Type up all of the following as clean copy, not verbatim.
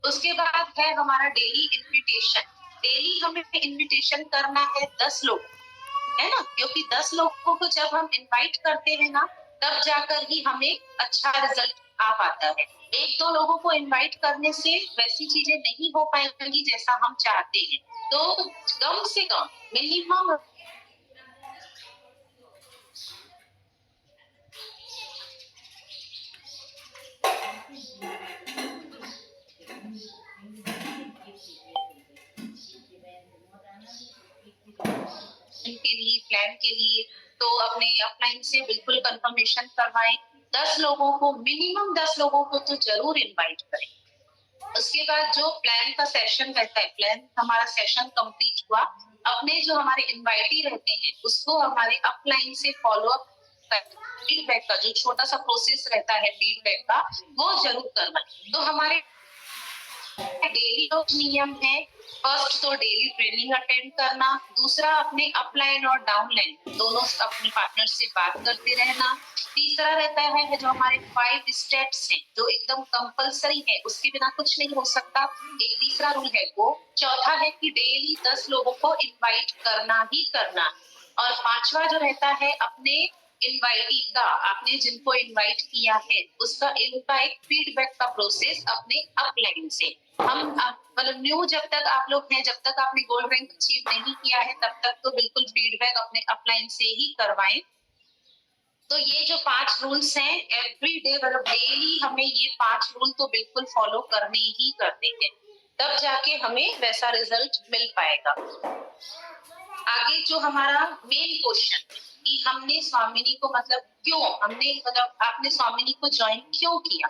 उसके बाद है हमारा डेली इन्विटेशन। डेली हमें इन्विटेशन करना है 10 लोग, है ना, क्योंकि 10 लोगों को जब हम इनवाइट करते हैं ना, तब जाकर ही हमें अच्छा रिजल्ट आ पाता है। एक दो लोगों को इनवाइट करने से वैसी चीजें नहीं हो पाएंगी जैसा हम चाहते हैं। तो कम से कम मिनिमम के लिए, प्लान के लिए, तो अपने अपलाइन से बिल्कुल कंफर्मेशन करवाएं। 10 लोगों को, मिनिमम 10 लोगों को तो जरूर इनवाइट करें। उसके बाद जो प्लान का सेशन रहता है, प्लान हमारा सेशन कंप्लीट हुआ, अपने जो हमारे इनवाइटी रहते हैं उसको हमारे अपलाइन से फॉलो अप, फीडबैक का जो छोटा सा प्रोसेस रहता है फीडबैक का, वो जरूर करवाएं। तो हमारे डेली नियम है, फर्स्ट तो डेली ट्रेनिंग अटेंड करना, दूसरा अपने अपलाइन और डाउनलाइन दोनों अपने पार्टनर से बात करते रहना, तीसरा रहता है जो हमारे 5 स्टेप्स हैं जो एकदम कंपलसरी है, उसके बिना कुछ नहीं हो सकता, एक तीसरा रूल है वो, चौथा है कि डेली 10 लोगों को इनवाइट करना ही करना, और पांचवा जो रहता है अपने इनवाइटी का, आपने जिनको इनवाइट किया है उसका इनका एक फीडबैक का प्रोसेस अपने अपलाइन से। हम मतलब न्यू जब तक आप लोग हैं, जब तक आपने गोल्ड रैंक अचीव नहीं किया है तब तक तो बिल्कुल फीडबैक अपने अपलाइन से ही करवाएं। तो ये जो 5 रूल्स हैं, एवरी डे मतलब डेली हमें ये 5 रूल तो बिल्कुल फॉलो करने ही करने हैं, तब जाके हमें वैसा रिजल्ट मिल पाएगा। आगे जो हमारा मेन क्वेश्चन कि हमने स्वामिनी को मतलब क्यों, हमने मतलब आपने स्वामिनी को ज्वाइन क्यों किया,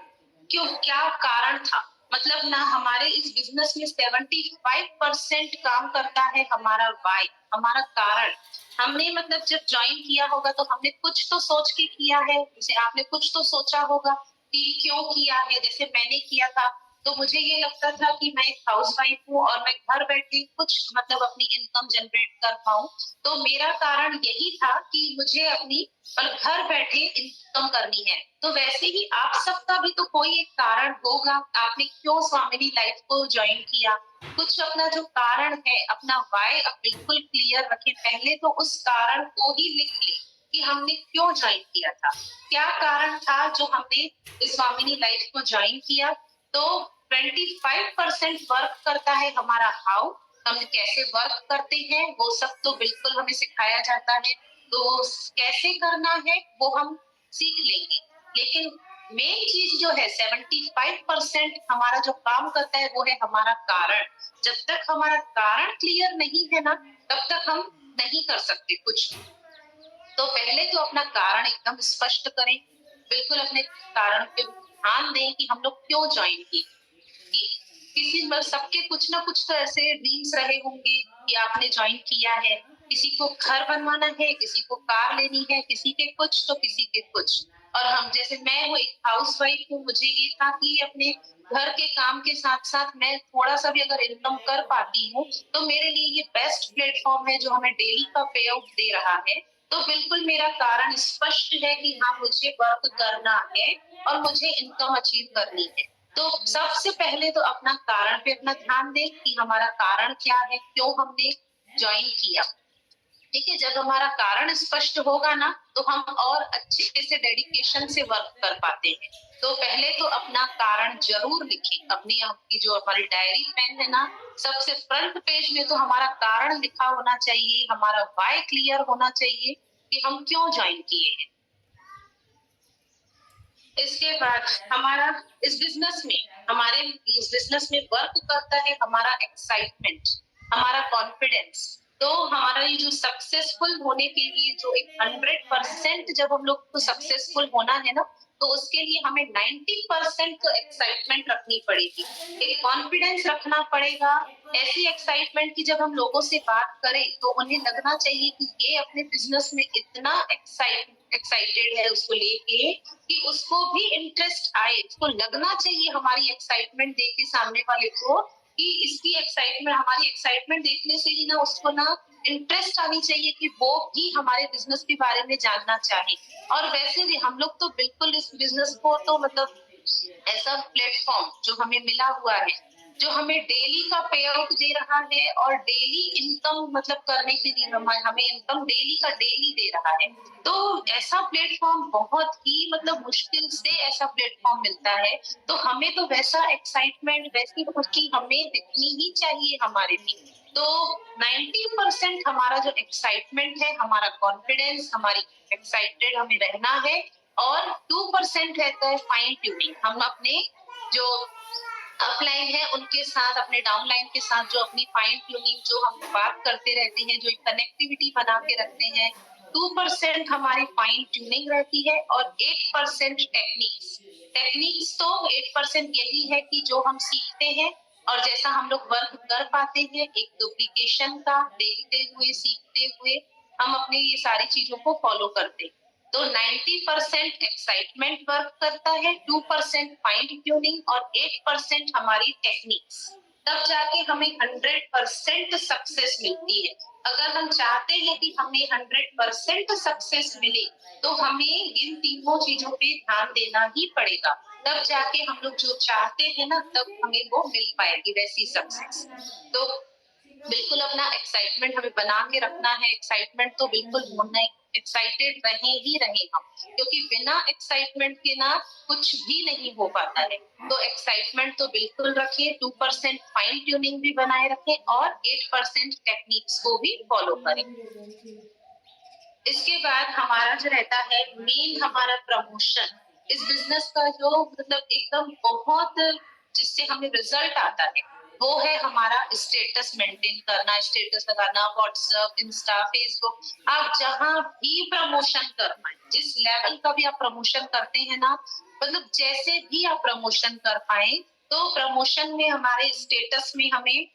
क्यों, क्या कारण था, मतलब ना हमारे इस बिजनेस में 75% काम करता है हमारा वाई, हमारा कारण। हमने मतलब जब ज्वाइन किया होगा तो हमने कुछ तो सोच के किया है, जैसे आपने कुछ तो सोचा होगा कि क्यों किया है, जैसे मैंने किया था तो मुझे ये लगता था कि मैं एक हाउस वाइफ हूँ और मैं घर बैठे कुछ मतलब अपनी इनकम जनरेट कर पाऊं, तो मेरा कारण यही था कि मुझे अपनी घर बैठे इनकम करनी है। तो वैसे ही आप सबका भी तो कोई एक कारण होगा, आपने क्यों स्वामिनी लाइफ को ज्वाइन किया, कुछ अपना जो कारण है, अपना वाई आप बिल्कुल क्लियर रखें, पहले तो उस कारण को ही लिख ले कि हमने क्यों ज्वाइन किया था, क्या कारण था जो हमने इस स्वामिनी लाइफ को ज्वाइन किया। तो 25% वर्क करता है हमारा हाउ, हम कैसे वर्क करते हैं वो सब तो बिल्कुल हमें सिखाया जाता है, तो कैसे करना है वो हम सीख लेंगे, लेकिन मेन चीज जो है 75% हमारा जो काम करता है वो है हमारा कारण। जब तक हमारा कारण क्लियर नहीं है ना, तब तक हम नहीं कर सकते कुछ। तो पहले तो अपना कारण एकदम स्पष्ट करें, बिल्कुल अपने कारण पे ध्यान दें कि हम लोग क्यों ज्वाइन किए। किसी सबके कुछ ना कुछ तो ऐसे ड्रीम्स रहे होंगे कि आपने ज्वाइन किया है, किसी को घर बनवाना है, किसी को कार लेनी है, किसी के कुछ तो किसी के कुछ। और हम जैसे मैं हूँ एक हाउस वाइफ हूँ, मुझे ये था कि अपने घर के काम के साथ साथ मैं थोड़ा सा भी अगर इनकम कर पाती हूँ तो मेरे लिए ये बेस्ट प्लेटफॉर्म है जो हमें डेली का पे आउट दे रहा है। तो बिल्कुल मेरा कारण स्पष्ट है कि हाँ मुझे वर्क करना है और मुझे इनकम अचीव करनी है। तो सबसे पहले तो अपना कारण पे अपना ध्यान दें कि हमारा कारण क्या है, क्यों हमने ज्वाइन किया। ठीक है, जब हमारा कारण स्पष्ट होगा ना तो हम और अच्छे से डेडिकेशन से वर्क कर पाते हैं। तो पहले तो अपना कारण जरूर लिखें, अपनी आपकी जो हमारी डायरी पेन है ना, सबसे फ्रंट पेज में तो हमारा कारण लिखा होना चाहिए, हमारा वाई क्लियर होना चाहिए कि हम क्यों ज्वाइन किए हैं। इसके बाद हमारा इस बिजनेस में, हमारे इस बिजनेस में वर्क करता है हमारा एक्साइटमेंट, हमारा कॉन्फिडेंस। तो हमारा ये जो सक्सेसफुल होने के लिए जो एक 100% जब हम लोग को सक्सेसफुल होना है ना, तो उसके लिए हमें 90% तो एक्साइटमेंट रखनी पड़ेगी, एक कॉन्फिडेंस रखना पड़ेगा, ऐसी एक्साइटमेंट की जब हम लोगों से बात करें तो उन्हें लगना चाहिए कि ये अपने बिजनेस में इतना एक्साइटेड है उसको लेके कि उसको भी इंटरेस्ट आए, उसको लगना चाहिए हमारी एक्साइटमेंट देख के सामने वाले को कि इसकी एक्साइटमेंट, हमारी एक्साइटमेंट देखने से ही ना उसको ना इंटरेस्ट आनी चाहिए कि वो भी हमारे बिजनेस के बारे में जानना चाहे। और वैसे भी हम लोग तो बिल्कुल इस बिजनेस को तो मतलब ऐसा प्लेटफॉर्म जो हमें मिला हुआ है जो हमें डेली का पे आउट दे रहा है और डेली इनकम मतलब करने के लिए हमें इनकम डेली का डेली दे रहा है। तो ऐसा प्लेटफॉर्म बहुत ही मतलब मुश्किल से ऐसा प्लेटफॉर्म मिलता है। तो हमें तो वैसा एक्साइटमेंट, वैसी खुशी हमें दिखनी ही चाहिए हमारे में। तो 90% हमारा जो एक्साइटमेंट है, हमारा कॉन्फिडेंस, हमारी एक्साइटेड हमें रहना है। और 2% रहता है फाइन ट्यूनिंग। हम अपने जो अपलाइन है उनके साथ, अपने डाउनलाइन के साथ जो अपनी फाइन ट्यूनिंग जो हम बात करते रहते हैं, जो एक कनेक्टिविटी बना के रखते हैं, 2% हमारी फाइन ट्यूनिंग रहती है और 8% टेक्निक्स। टेक्निक्स तो 8% यही है कि जो हम सीखते हैं और जैसा हम लोग वर्क कर पाते हैं, एक डुप्लीकेशन का देखते हुए, सीखते हुए हम अपने ये सारी चीजों को फॉलो करते हैं। तो 90% एक्साइटमेंट वर्क करता है, 2% फाइन ट्यूनिंग और 8% हमारी टेक्निक्स। तब जाके हमें 100% सक्सेस मिलती है। अगर हम चाहते हैं कि हमें 100% सक्सेस मिले, तो हमें इन तीनों चीजों पे ध्यान देना ही पड़ेगा। तब जाके हम लोग जो चाहते हैं ना, तब हमें वो मिल पाएगी वैसी सक्सेस। तो बिल्कुल अपना एक्साइटमेंट हमें बना के रखना है। एक्साइटमेंट तो बिल्कुल होना है, एक्साइटेड ही रहे हम, क्योंकि बिना एक्साइटमेंट के ना कुछ भी नहीं हो पाता है। तो एक्साइटमेंट तो बिल्कुल रखिए, 2% फाइन ट्यूनिंग भी बनाए रखें और 8% टेक्निक्स को भी फॉलो करें। इसके बाद हमारा जो रहता है मेन, हमारा प्रमोशन। इस बिजनेस का जो मतलब एकदम बहुत जिससे हमें रिजल्ट आता है, वो है हमारा स्टेटस मेंटेन करना, स्टेटस लगाना, व्हाट्सएप, इंस्टा, फेसबुक। आप जहां भी प्रमोशन कर पाए, जिस लेवल का भी आप प्रमोशन करते हैं ना, मतलब जैसे भी आप प्रमोशन कर पाए, तो प्रमोशन में हमारे स्टेटस में हमें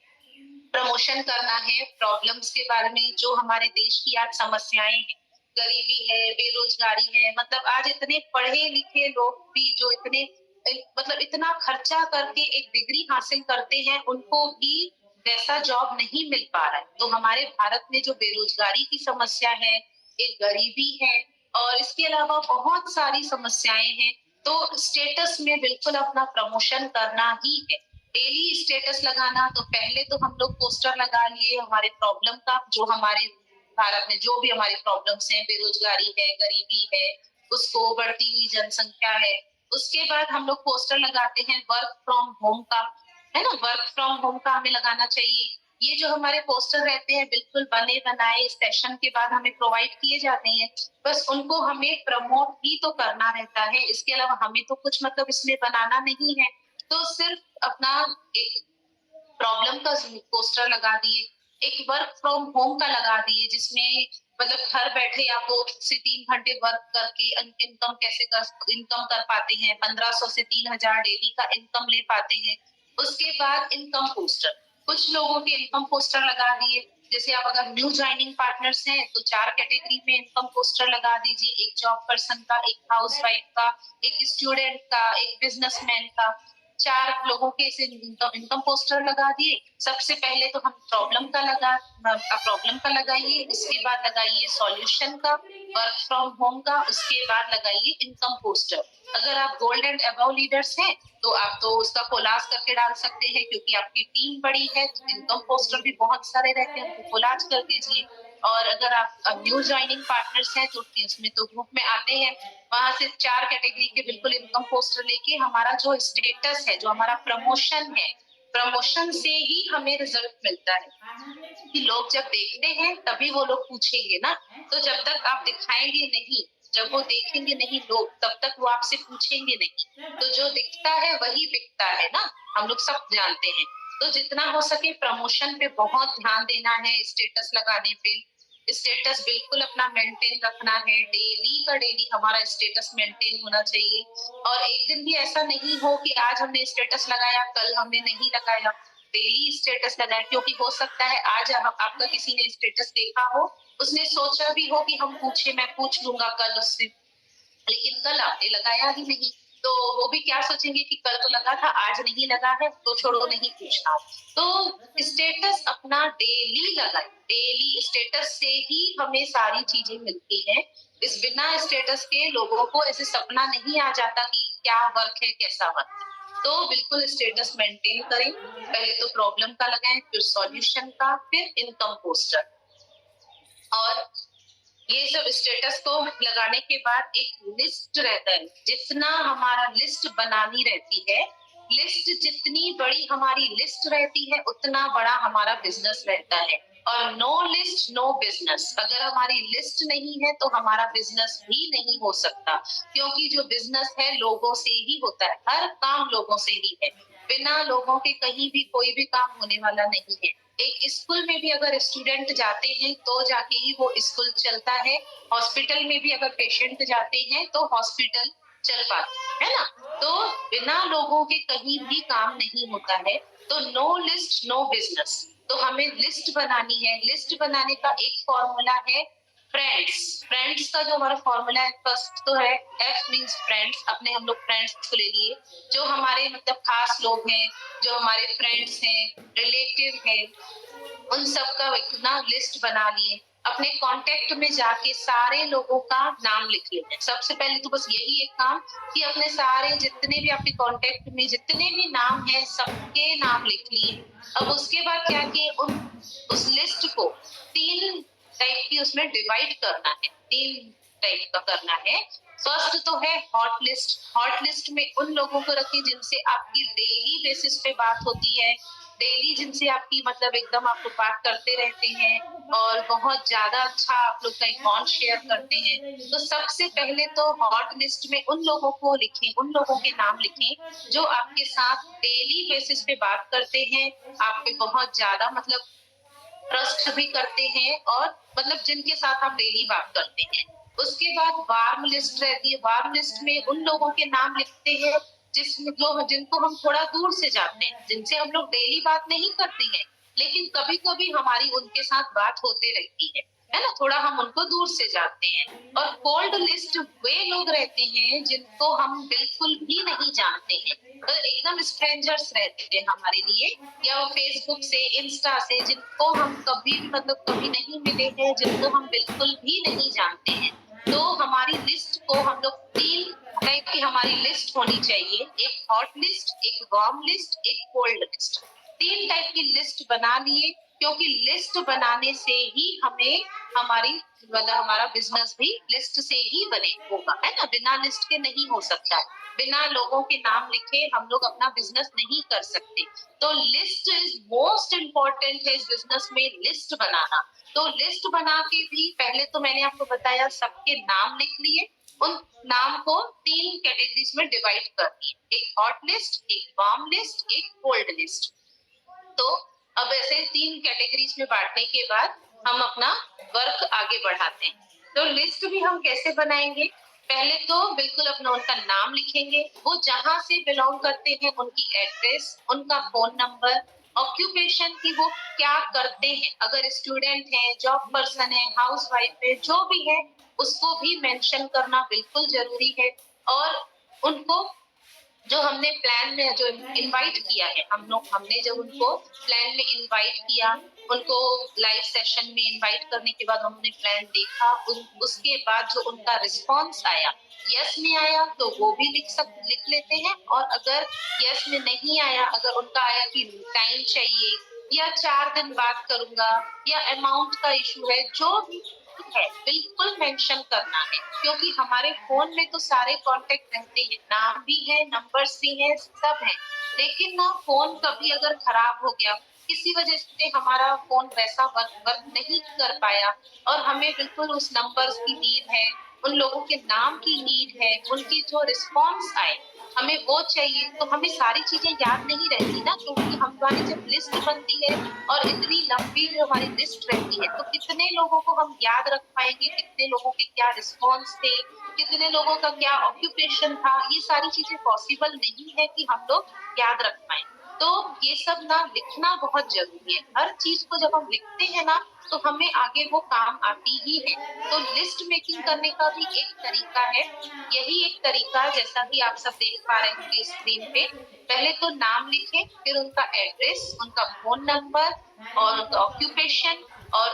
प्रमोशन करना है प्रॉब्लम्स के बारे में, जो हमारे देश की आज समस्याएं हैं। गरीबी है, बेरोजगारी है, मतलब आज इतने पढ़े लिखे लोग भी जो इतने मतलब इतना खर्चा करके एक डिग्री हासिल करते हैं, उनको भी वैसा जॉब नहीं मिल पा रहा है। तो हमारे भारत में जो बेरोजगारी की समस्या है, एक गरीबी है और इसके अलावा बहुत सारी समस्याएं हैं। तो स्टेटस में बिल्कुल अपना प्रमोशन करना ही है। डेली स्टेटस लगाना, तो पहले तो हम लोग पोस्टर लगा लिए हमारे प्रॉब्लम का, जो हमारे भारत में जो भी हमारी प्रॉब्लम्स हैं, बेरोजगारी है, गरीबी है, उसको बढ़ती हुई जनसंख्या है। उसके बाद हम लोग पोस्टर लगाते हैं वर्क फ्रॉम होम का, है ना, वर्क फ्रॉम होम का हमें लगाना चाहिए। ये जो हमारे पोस्टर रहते हैं बिल्कुल बने बनाए सेशन के बाद हमें प्रोवाइड किए जाते हैं। बस उनको हमें प्रमोट ही तो करना रहता है, इसके अलावा हमें तो कुछ मतलब इसमें बनाना नहीं है। तो सिर्फ अपना एक प्रॉब्लम का पोस्टर लगा दिए, एक वर्क फ्रॉम होम का लगा दिए, जिसमें मतलब घर बैठे आप 2 से 3 घंटे वर्क करके इनकम कर पाते हैं, 1500 से 3000 डेली का इनकम ले पाते हैं। उसके बाद इनकम पोस्टर, कुछ लोगों के इनकम पोस्टर लगा दिए। जैसे आप अगर न्यू ज्वाइनिंग पार्टनर्स हैं, तो 4 कैटेगरी में इनकम पोस्टर लगा दीजिए, एक जॉब पर्सन का, एक हाउसवाइफ का, एक स्टूडेंट का, एक बिजनेसमैन का। 4 लोगों के इसे इनकम पोस्टर लगा दिए। सबसे पहले तो हम प्रॉब्लम का लगाइए, उसके बाद लगाइए सॉल्यूशन का, वर्क फ्रॉम होम का, उसके बाद लगाइए इनकम पोस्टर। अगर आप गोल्ड एंड अबव लीडर्स हैं, तो आप तो उसका कोलाज करके डाल सकते हैं, क्योंकि आपकी टीम बड़ी है तो इनकम पोस्टर भी बहुत सारे रहते हैं, उनको कोलाज कर दीजिए। और अगर आप न्यू ज्वाइनिंग पार्टनर्स हैं, तो उसमें तो ग्रुप में आते हैं, वहां से 4 कैटेगरी के बिल्कुल इनकम पोस्टर लेके हमारा जो स्टेटस है, जो हमारा प्रमोशन है, प्रमोशन से ही हमें रिजल्ट मिलता है। कि लोग जब देखते हैं तभी वो लोग पूछेंगे ना। तो जब तक आप दिखाएंगे नहीं, जब वो देखेंगे नहीं लोग, तब तक वो आपसे पूछेंगे नहीं। तो जो दिखता है वही बिकता है ना, हम लोग सब जानते हैं। तो जितना हो सके प्रमोशन पे बहुत ध्यान देना है, स्टेटस लगाने पे। स्टेटस बिल्कुल अपना मेंटेन रखना है, डेली का डेली हमारा स्टेटस मेंटेन होना चाहिए। और एक दिन भी ऐसा नहीं हो कि आज हमने स्टेटस लगाया, कल हमने नहीं लगाया। डेली स्टेटस लगाए, क्योंकि हो सकता है आज आपका किसी ने स्टेटस देखा हो, उसने सोचा भी हो कि हम पूछे, मैं पूछ लूंगा कल उससे, लेकिन कल आपने लगाया ही नहीं। तो वो भी क्या सोचेंगे कि कल तो लगा था, आज नहीं लगा है, तो छोड़ो, नहीं पूछना। तो स्टेटस अपना डेली लगाए, डेली स्टेटस से ही हमें सारी चीजें मिलती हैं। इस बिना स्टेटस के लोगों को ऐसे सपना नहीं आ जाता कि क्या वर्क है, कैसा वर्क है। तो बिल्कुल स्टेटस मेंटेन करें। पहले तो प्रॉब्लम का लगाएं, फिर सॉल्यूशन का, फिर इनकम पोस्टर। और ये सब स्टेटस को लगाने के बाद एक लिस्ट रहता है, जितना हमारा लिस्ट बनानी रहती है, लिस्ट जितनी बड़ी हमारी लिस्ट रहती है उतना बड़ा हमारा बिजनेस रहता है। और नो लिस्ट नो बिजनेस, अगर हमारी लिस्ट नहीं है तो हमारा बिजनेस भी नहीं हो सकता, क्योंकि जो बिजनेस है लोगों से ही होता है, हर काम लोगों से ही है। बिना लोगों के कहीं भी कोई भी काम होने वाला नहीं है। एक स्कूल में भी अगर स्टूडेंट जाते हैं तो जाके ही वो स्कूल चलता है। हॉस्पिटल में भी अगर पेशेंट जाते हैं तो हॉस्पिटल चल पाता है ना। तो बिना लोगों के कहीं भी काम नहीं होता है। तो नो लिस्ट नो बिजनेस। तो हमें लिस्ट बनानी है। लिस्ट बनाने का एक फॉर्मूला है फ्रेंड्स। फ्रेंड्स का जो हमारा फॉर्मूला है, फर्स्ट तो है एफ मींस फ्रेंड्स। अपने हम लोग फ्रेंड्स को ले लिए, जो हमारे मतलब खास लोग हैं, जो हमारे फ्रेंड्स हैं, रिलेटिव हैं, उन सब का इतना लिस्ट बना लिए। अपने कांटेक्ट में जाके सारे लोगों का नाम लिख लेते हैं। सबसे पहले तो बस यही एक काम कि अपने सारे जितने भी आपके कांटेक्ट में जितने भी नाम हैं सबके नाम लिख लिए। अब उसके बाद क्या कि उस लिस्ट को 3 टाइप की उसमें डिवाइड करना है। 3 टाइप का करना है। फर्स्ट तो है हॉट लिस्ट। हॉट लिस्ट में उन लोगों को रखिए जिनसे आपकी डेली बेसिस पे बात होती है, डेली जिनसे आपकी मतलब एकदम आप लोग बात करते रहते हैं और बहुत ज्यादा अच्छा आप लोग का एक बॉन्ड शेयर करते हैं। तो सबसे पहले तो हॉट लिस्ट में उन लोगों को लिखें, उन लोगों के नाम लिखें जो आपके साथ डेली बेसिस पे बात करते हैं, आप पे बहुत ज्यादा मतलब ट्रस्ट भी करते हैं और मतलब जिनके साथ आप डेली बात करते हैं। उसके बाद वार्म लिस्ट रहती है। वार्म लिस्ट में उन लोगों के नाम लिखते हैं जिसमें जो जिनको हम थोड़ा दूर से जानते हैं, जिनसे हम लोग डेली बात नहीं करते हैं, लेकिन कभी कभी हमारी उनके साथ बात होते रहती है ना, थोड़ा हम उनको दूर से जानते हैं। और कोल्ड लिस्ट वे लोग रहते हैं जिनको हम बिल्कुल भी नहीं जानते हैं, तो एकदम स्ट्रेंजर्स रहते हैं हमारे लिए, या वो फेसबुक से इंस्टा से जिनको हम कभी मतलब कभी नहीं मिले हैं, जिनको हम बिल्कुल भी नहीं जानते हैं। तो हमारी लिस्ट को हम लोग 3 टाइप की हमारी लिस्ट होनी चाहिए। एक हॉट लिस्ट, एक वार्म लिस्ट, एक कोल्ड लिस्ट। 3 टाइप की लिस्ट बना लिए, क्योंकि लिस्ट बनाने से ही हमें हमारी मतलब हमारा बिजनेस भी लिस्ट से ही बने होगा, है ना। बिना लिस्ट के नहीं हो सकता। बिना लोगों के नाम लिखे हम लोग अपना बिजनेस नहीं कर सकते। तो लिस्ट इज मोस्ट इम्पोर्टेंट है इस बिजनेस में, लिस्ट बनाना। तो लिस्ट बना के भी पहले तो मैंने आपको बताया सबके नाम लिख लिए, उन नाम को 3 कैटेगरीज में डिवाइड कर दिए, एक हॉट लिस्ट, एक वार्म लिस्ट, एक कोल्ड लिस्ट। तो अब ऐसे 3 कैटेगरीज में बांटने के बाद हम अपना वर्क आगे बढ़ाते हैं। तो लिस्ट भी हम कैसे बनाएंगे, पहले तो बिल्कुल अपना उनका नाम लिखेंगे, वो जहां से बिलोंग करते हैं उनकी एड्रेस, उनका फोन नंबर, ऑक्यूपेशन की वो क्या करते हैं, अगर स्टूडेंट है, जॉब पर्सन है, हाउस वाइफ है, जो भी है उसको भी मेंशन करना बिल्कुल जरूरी है। और उनको जो हमने प्लान में जो इनवाइट किया है, हम लोग हमने जब उनको प्लान में इनवाइट किया, उनको लाइव सेशन में इनवाइट करने के बाद हमने प्लान देखा, उसके बाद जो उनका रिस्पांस आया, यस में आया तो वो भी लिख लेते हैं। और अगर यस में नहीं आया, अगर उनका आया कि टाइम चाहिए या 4 दिन बाद करूंगा या अमाउंट का इशू है, जो भी है बिल्कुल मेंशन करना है, क्योंकि हमारे फोन में तो सारे कांटेक्ट रहते हैं, नाम भी है, नंबर्स भी है, सब है। लेकिन ना फोन कभी अगर खराब हो गया, किसी वजह से हमारा फोन वैसा वर्क नहीं कर पाया और हमें बिल्कुल उस नंबर्स की नीड है, उन लोगों के नाम की नीड है, उनकी जो रिस्पॉन्स आए हमें वो चाहिए, तो हमें सारी चीजें याद नहीं रहती ना, क्योंकि हमारी जब लिस्ट बनती है और इतनी लंबी जो हमारी लिस्ट रहती है, तो कितने लोगों को हम याद रख पाएंगे, कितने लोगों के क्या रिस्पॉन्स थे, कितने लोगों का क्या ऑक्यूपेशन था, ये सारी चीजें पॉसिबल नहीं है कि हम लोग याद रख पाए। तो ये सब ना लिखना बहुत जरूरी है। हर चीज को जब हम लिखते हैं ना तो हमें आगे वो काम आती ही है। तो लिस्ट मेकिंग करने का भी एक तरीका है, यही एक तरीका जैसा कि आप सब देख पा रहे होंगे स्क्रीन पे। पहले तो नाम लिखें, फिर उनका एड्रेस, उनका फोन नंबर और उनका ऑक्यूपेशन, और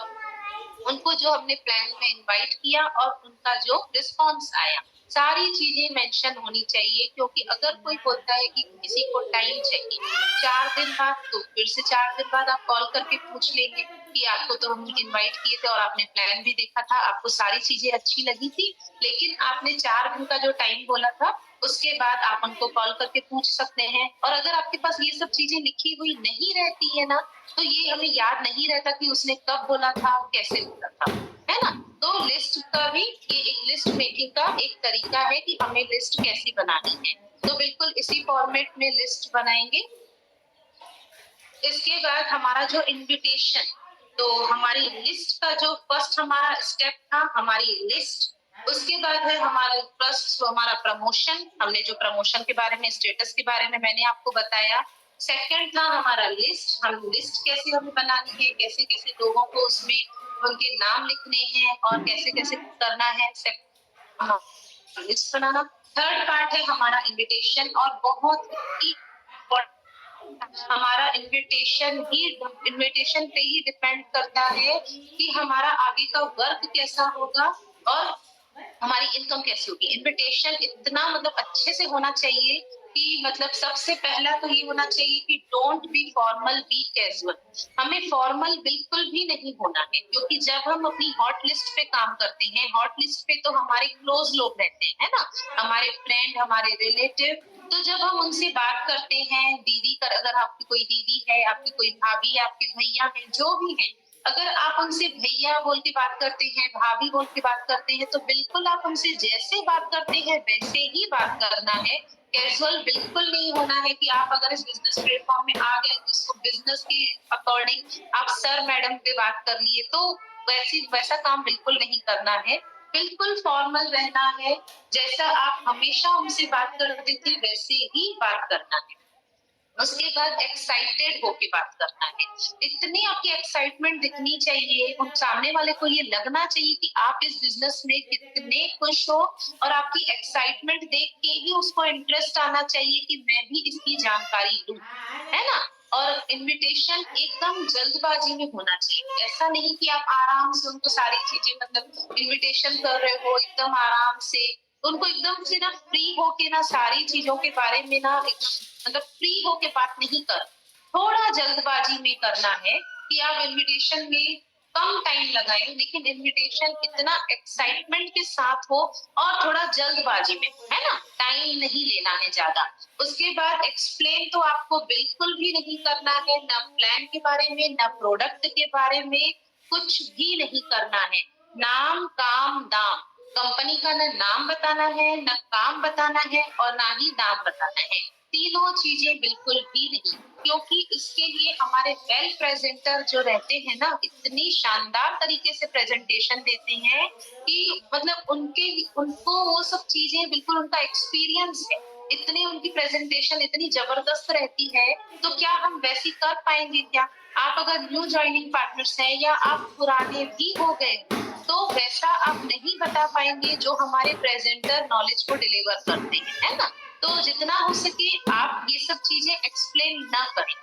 उनको जो हमने प्लान में इनवाइट किया और उनका जो रिस्पॉन्स आया, सारी चीजें मेंशन होनी चाहिए, क्योंकि अगर कोई बोलता है कि किसी को टाइम चाहिए 4 दिन बाद, तो फिर से 4 दिन बाद आप कॉल करके पूछ लेंगे कि आपको तो हम इनवाइट किए थे और आपने प्लान भी देखा था, आपको सारी चीजें अच्छी लगी थी, लेकिन आपने 4 दिन का जो टाइम बोला था उसके बाद आप उनको कॉल करके पूछ सकते हैं। और अगर आपके पास ये सब चीजें लिखी हुई नहीं रहती है ना, तो ये हमें याद नहीं रहता कि उसने कब बोला था, कैसे बोला था, है ना। तो लिस्ट का भी ये एक लिस्ट मेकिंग का एक तरीका है कि हमें लिस्ट कैसी बनानी है। तो बिल्कुल इसी फॉर्मेट में लिस्ट बनाएंगे। इसके बाद हमारा जो इनविटेशन, तो हमारी लिस्ट का जो फर्स्ट हमारा स्टेप था हमारी लिस्ट, उसके बाद है हमारा फर्स्ट हमारा प्रमोशन, हमने जो प्रमोशन के बारे में स्टेटस के बारे में मैंने आपको बताया। सेकंड था हमारा लिस्ट, हम लिस्ट कैसे हमें बनानी है, कैसे कैसे लोगों को उसमें उनके नाम लिखने हैं और कैसे कैसे करना है, लिस्ट बनाना। थर्ड पार्ट है हमारा इनविटेशन, और बहुत ही हमारा इन्विटेशन पे ही डिपेंड करता है कि हमारा आगे का वर्क कैसा होगा और हमारी इनकम कैसी होगी। इन्विटेशन इतना मतलब अच्छे से होना चाहिए कि मतलब सबसे पहला तो ये होना चाहिए कि don't be formal, be casual. हमें फॉर्मल बिल्कुल भी नहीं होना है, क्योंकि जब हम अपनी हॉट लिस्ट पे काम करते हैं, हॉट लिस्ट पे तो हमारे क्लोज लोग रहते हैं, है ना, हमारे फ्रेंड, हमारे रिलेटिव। तो जब हम उनसे बात करते हैं, दीदी कर, अगर आपकी कोई दीदी है, आपकी कोई भाभी है, आपके भैया है, जो भी है, अगर आप उनसे भैया बोल के बात करते हैं, भाभी बोल के बात करते हैं, तो बिल्कुल आप उनसे जैसे बात करते हैं वैसे ही बात करना है। कैजुअल बिल्कुल नहीं होना है कि आप अगर इस बिजनेस प्लेटफॉर्म में आ गए तो इसको बिजनेस के अकॉर्डिंग आप सर मैडम पे बात कर लिए, तो वैसा काम बिल्कुल नहीं करना है। बिल्कुल फॉर्मल रहना है, जैसा आप हमेशा उनसे बात करते थे वैसे ही बात करना है। उसके बाद एक्साइटेड होके बात करना है, इतनी आपकी एक्साइटमेंट दिखनी चाहिए, उन सामने वाले को ये लगना चाहिए कि आप इस बिजनेस में कितने खुश हो, और आपकी एक्साइटमेंट देख के ही उसको इंटरेस्ट आना चाहिए कि मैं भी इसकी जानकारी लूं, है ना। और इनविटेशन एकदम जल्दबाजी में होना चाहिए, ऐसा नहीं कि आप आराम से उनको सारी चीजें मतलब इनविटेशन कर रहे हो एकदम आराम से, उनको एकदम से ना फ्री होके ना सारी चीजों के बारे में ना मतलब फ्री होके बात नहीं कर, थोड़ा जल्दबाजी में करना है कि आप इनविटेशन में कम टाइम लगाएं, लेकिन इनविटेशन इतना एक्साइटमेंट के साथ हो और थोड़ा जल्दबाजी में, है ना, टाइम नहीं लेना है ज्यादा। उसके बाद एक्सप्लेन तो आपको बिल्कुल भी नहीं करना है, ना प्लान के बारे में, ना प्रोडक्ट के बारे में, कुछ भी नहीं करना है। नाम काम दाम, कंपनी का ना नाम बताना है, ना काम बताना है, और ना ही दाम बताना है, तीनों चीजें बिल्कुल भी नहीं। क्योंकि इसके लिए हमारे वेल प्रेजेंटर जो रहते हैं ना, इतनी शानदार तरीके से प्रेजेंटेशन देते हैं कि मतलब उनको वो सब चीजें बिल्कुल उनका एक्सपीरियंस है, इतनी उनकी प्रेजेंटेशन इतनी जबरदस्त रहती है, तो क्या हम वैसी कर पाएंगे क्या। आप अगर न्यू ज्वाइनिंग पार्टनर्स हैं या आप पुराने भी हो गए, तो वैसा आप नहीं बता पाएंगे जो हमारे प्रेजेंटर नॉलेज को डिलीवर करते हैं, है ना। तो जितना हो सके आप ये सब चीजें एक्सप्लेन ना करें,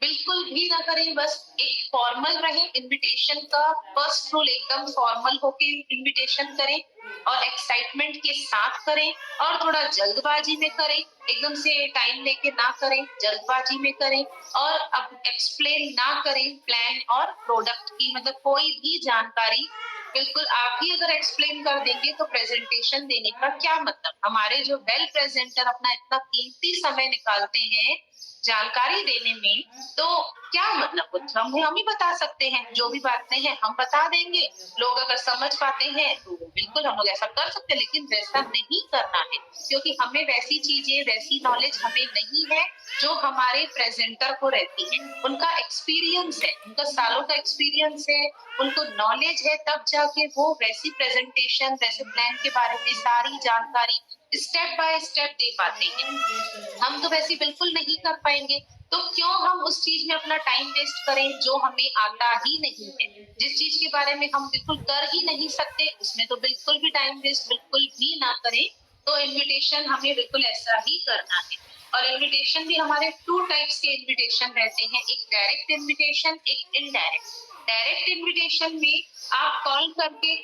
बिल्कुल भी ना करें, बस एक फॉर्मल रहे। इनविटेशन का फर्स्ट रूल एकदम फॉर्मल होके इनविटेशन करें और एक्साइटमेंट के साथ करें, और थोड़ा जल्दबाजी में करें, एकदम से टाइम लेके ना करें, जल्दबाजी में करें। और अब एक्सप्लेन ना करें प्लान और प्रोडक्ट की, मतलब कोई भी जानकारी बिल्कुल आप ही अगर एक्सप्लेन कर देंगे तो प्रेजेंटेशन देने का क्या मतलब। हमारे जो वेल प्रेजेंटर अपना इतना कीमती समय निकालते हैं जानकारी देने में, तो क्या मतलब, कुछ हम ही बता सकते हैं, जो भी बातें हैं हम बता देंगे, लोग अगर समझ पाते हैं तो बिल्कुल हम लोग ऐसा कर सकते हैं, लेकिन वैसा नहीं करना है, क्योंकि हमें वैसी चीजें, वैसी नॉलेज हमें नहीं है जो हमारे प्रेजेंटर को रहती है। उनका एक्सपीरियंस है, उनका सालों का एक्सपीरियंस है, उनको नॉलेज है, तब जाके वो वैसी प्रेजेंटेशन, वैसे प्लान के बारे में सारी जानकारी स्टेप बाय स्टेप दे पाते हैं। हम तो वैसे बिल्कुल नहीं कर पाएंगे, तो क्यों हम उस चीज में अपना टाइम वेस्ट करें जो हमें आता ही नहीं है। जिस चीज के बारे में हम बिल्कुल कर ही नहीं सकते उसमें तो बिल्कुल भी टाइम वेस्ट बिल्कुल भी ना करें। तो इनविटेशन हमें बिल्कुल ऐसा ही करना है। और इनविटेशन भी हमारे 2 टाइप्स के इनविटेशन रहते हैं, एक डायरेक्ट इनविटेशन, एक इनडायरेक्ट। डायरेक्ट इनविटेशन में आप कॉल करके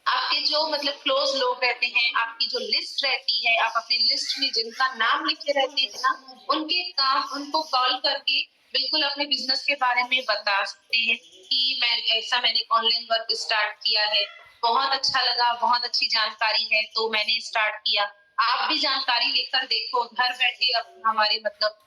आपके जो मतलब क्लोज लोग रहते हैं, आपकी जो लिस्ट रहती है, आप अपनी लिस्ट में जिनका नाम लिखे रहते हैं ना, उनके काम उनको कॉल करके बिल्कुल अपने बिजनेस के बारे में बता सकते हैं कि मैंने ऑनलाइन वर्क स्टार्ट किया है, बहुत अच्छा लगा, बहुत अच्छी जानकारी है, तो मैंने स्टार्ट किया। आप भी जानकारी लेकर देखो, घर बैठे अब हमारे मतलब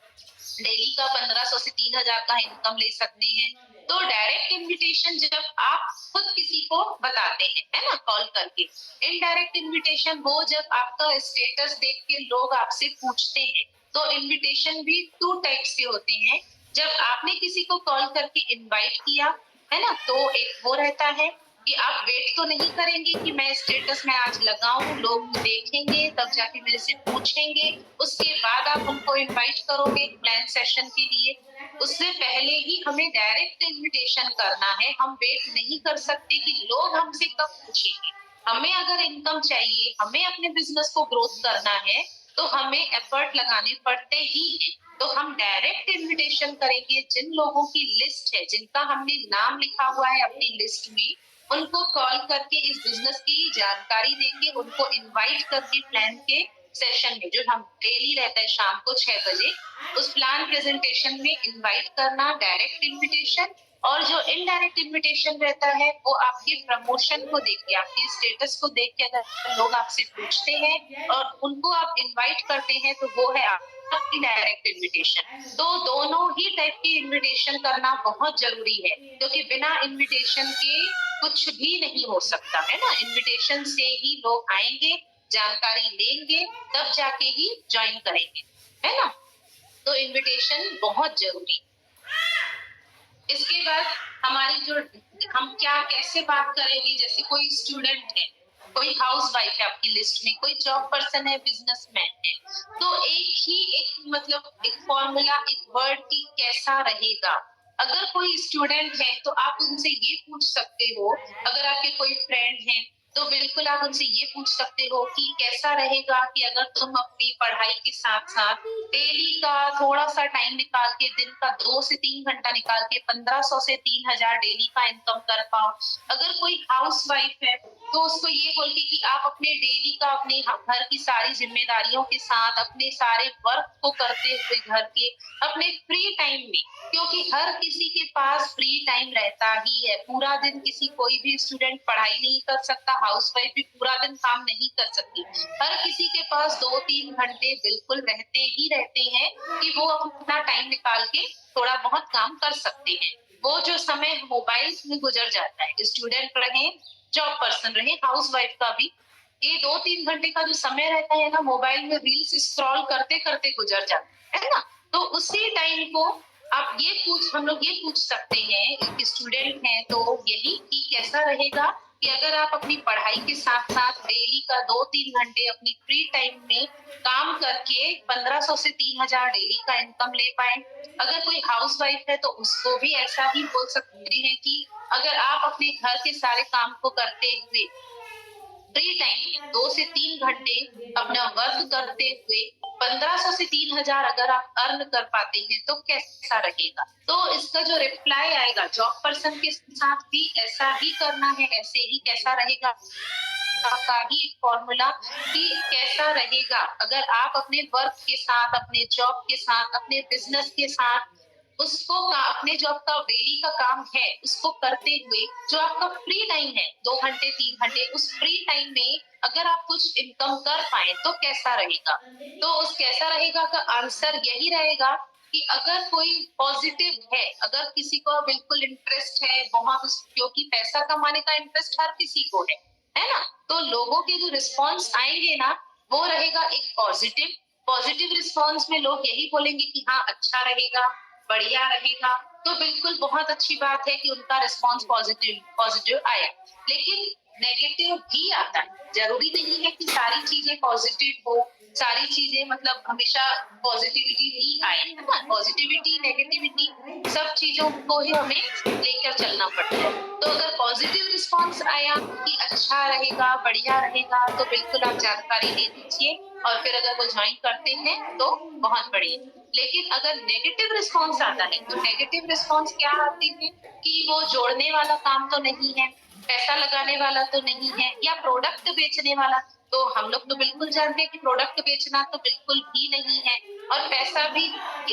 डेली का 1500 से 3000 का इनकम ले सकते हैं। तो डायरेक्ट इनविटेशन जब आप खुद किसी को बताते हैं, है ना, कॉल करके। इनडायरेक्ट इनविटेशन वो जब आपका स्टेटस देख के लोग आपसे पूछते हैं। तो इनविटेशन भी टू टाइप्स के होते हैं। जब आपने किसी को कॉल करके इनवाइट किया, है ना, तो एक वो रहता है कि आप वेट तो नहीं करेंगे कि मैं स्टेटस में आज लगाऊं, लोग देखेंगे तब जाके मेरे से पूछेंगे, उसके बाद आप उनको इनवाइट करोगे प्लान सेशन के लिए। उससे पहले ही हमें डायरेक्ट इनविटेशन करना है। हम वेट नहीं कर सकते कि लोग हमसे कब पूछेंगे। हमें अगर इनकम चाहिए, हमें अपने बिजनेस को ग्रोथ करना है, तो हमें एफर्ट लगाने पड़ते ही हैं। तो हम डायरेक्ट इनविटेशन करेंगे। जिन लोगों की लिस्ट है, जिनका हमने नाम लिखा हुआ है अपनी लिस्ट में, उनको कॉल करके इस बिजनेस की जानकारी देंगे, उनको इनवाइट करके प्लान के सेशन में, जो हम डेली रहता है शाम को 6 बजे, उस प्लान प्रेजेंटेशन में इनवाइट करना, डायरेक्ट इनविटेशन। और जो इनडायरेक्ट इनविटेशन रहता है वो आपके प्रमोशन को देख के, आपके स्टेटस को देख के अगर लोग आपसे पूछते हैं और उनको आप इनवाइट करते हैं, तो वो है आपकी डायरेक्ट इनविटेशन। तो दोनों ही टाइप की इनविटेशन करना बहुत जरूरी है, क्योंकि बिना इनविटेशन के कुछ भी नहीं हो सकता, है ना। इनविटेशन से ही लोग आएंगे, जानकारी लेंगे, तब जाके ही ज्वाइन करेंगे, है ना। तो इनविटेशन बहुत जरूरी। इसके बाद हमारी जो हम क्या कैसे बात करेंगे, जैसे कोई स्टूडेंट है, कोई हाउस वाइफ है आपकी लिस्ट में, कोई जॉब पर्सन है, बिजनेसमैन है, तो एक मतलब एक फॉर्मूला, एक वर्ड की कैसा रहेगा। अगर कोई स्टूडेंट है तो आप उनसे ये पूछ सकते हो, अगर आपके कोई फ्रेंड है तो बिल्कुल आप उनसे ये पूछ सकते हो कि कैसा रहेगा कि अगर तुम अपनी पढ़ाई के साथ साथ डेली का थोड़ा सा टाइम निकाल के, दिन का 2 से 3 घंटा निकाल के 1500 से 3000 डेली का इनकम कर पाओ। अगर कोई हाउस वाइफ है तो उसको ये बोल के कि आप अपने डेली का, अपने घर की सारी जिम्मेदारियों के साथ, अपने सारे वर्क को करते हुए घर के, अपने फ्री टाइम में, क्योंकि हर किसी के पास फ्री टाइम रहता ही है। पूरा दिन किसी कोई भी स्टूडेंट पढ़ाई नहीं कर सकता, हाउसवाइफ भी पूरा दिन काम नहीं कर सकती। हर किसी के पास 2-3 घंटे बिल्कुल रहते ही रहते हैं कि वो अपना टाइम निकाल के थोड़ा बहुत काम कर सकते हैं। वो जो समय मोबाइल में गुजर जाता है, स्टूडेंट रहे, जॉब पर्सन रहे, हाउसवाइफ का भी, ये 2-3 घंटे का जो समय रहता है ना, मोबाइल में रील्स स्क्रॉल करते करते गुजर जाता है ना। तो उसी टाइम को आप हम लोग ये पूछ सकते हैं, एक स्टूडेंट है तो यही कि कैसा रहेगा कि अगर आप अपनी पढ़ाई के साथ साथ डेली का 2-3 घंटे अपनी फ्री टाइम में काम करके 1500 से 3000 डेली का इनकम ले पाए। अगर कोई हाउस वाइफ है तो उसको भी ऐसा ही बोल सकते हैं कि अगर आप अपने घर के सारे काम को करते हुए फ्री टाइम में 2 से 3 घंटे अपना वर्क करते हुए 1500 से 3000 अगर आप अर्न कर पाते हैं तो कैसा रहेगा। तो इसका जो रिप्लाई आएगा, जॉब पर्सन के साथ भी ऐसा ही करना है, ऐसे ही कैसा रहेगा का ही एक फॉर्मूला कि कैसा रहेगा अगर आप अपने वर्क के साथ, अपने जॉब के साथ, अपने बिजनेस के साथ उसको अपने जो आपका डेली का काम है उसको करते हुए जो आपका फ्री टाइम है 2 घंटे 3 घंटे, उस फ्री टाइम में अगर आप कुछ इनकम कर पाए तो कैसा रहेगा। तो उस कैसा रहेगा का आंसर यही रहेगा कि अगर कोई पॉजिटिव है, अगर किसी को बिल्कुल इंटरेस्ट है बहुत, क्योंकि पैसा कमाने का इंटरेस्ट हर किसी को है ना। तो लोगों के जो रिस्पॉन्स आएंगे ना, वो रहेगा एक पॉजिटिव। पॉजिटिव रिस्पॉन्स में लोग यही बोलेंगे कि हाँ अच्छा रहेगा, बढ़िया रहेगा। तो बिल्कुल बहुत अच्छी बात है कि उनका रिस्पॉन्स पॉजिटिव पॉजिटिव आया। लेकिन नेगेटिव भी आता है, जरूरी नहीं है कि सारी चीजें पॉजिटिव हो, सारी चीजें मतलब हमेशा पॉजिटिविटी ही आए, है ना। पॉजिटिविटी नेगेटिविटी सब चीजों को ही हमें लेकर चलना पड़ता है। तो अगर पॉजिटिव रिस्पॉन्स आया कि अच्छा रहेगा, बढ़िया रहेगा, तो बिल्कुल आप जानकारी दे दीजिए और फिर अगर वो ज्वाइन करते हैं तो बहुत बढ़िया। लेकिन अगर नेगेटिव रिस्पॉन्स आता है तो नेगेटिव रिस्पॉन्स क्या आती है कि वो जोड़ने वाला काम तो नहीं है, पैसा लगाने वाला तो नहीं है, या प्रोडक्ट बेचने वाला। तो हम लोग तो बिल्कुल जानते हैं कि प्रोडक्ट बेचना तो बिल्कुल भी नहीं है, और पैसा भी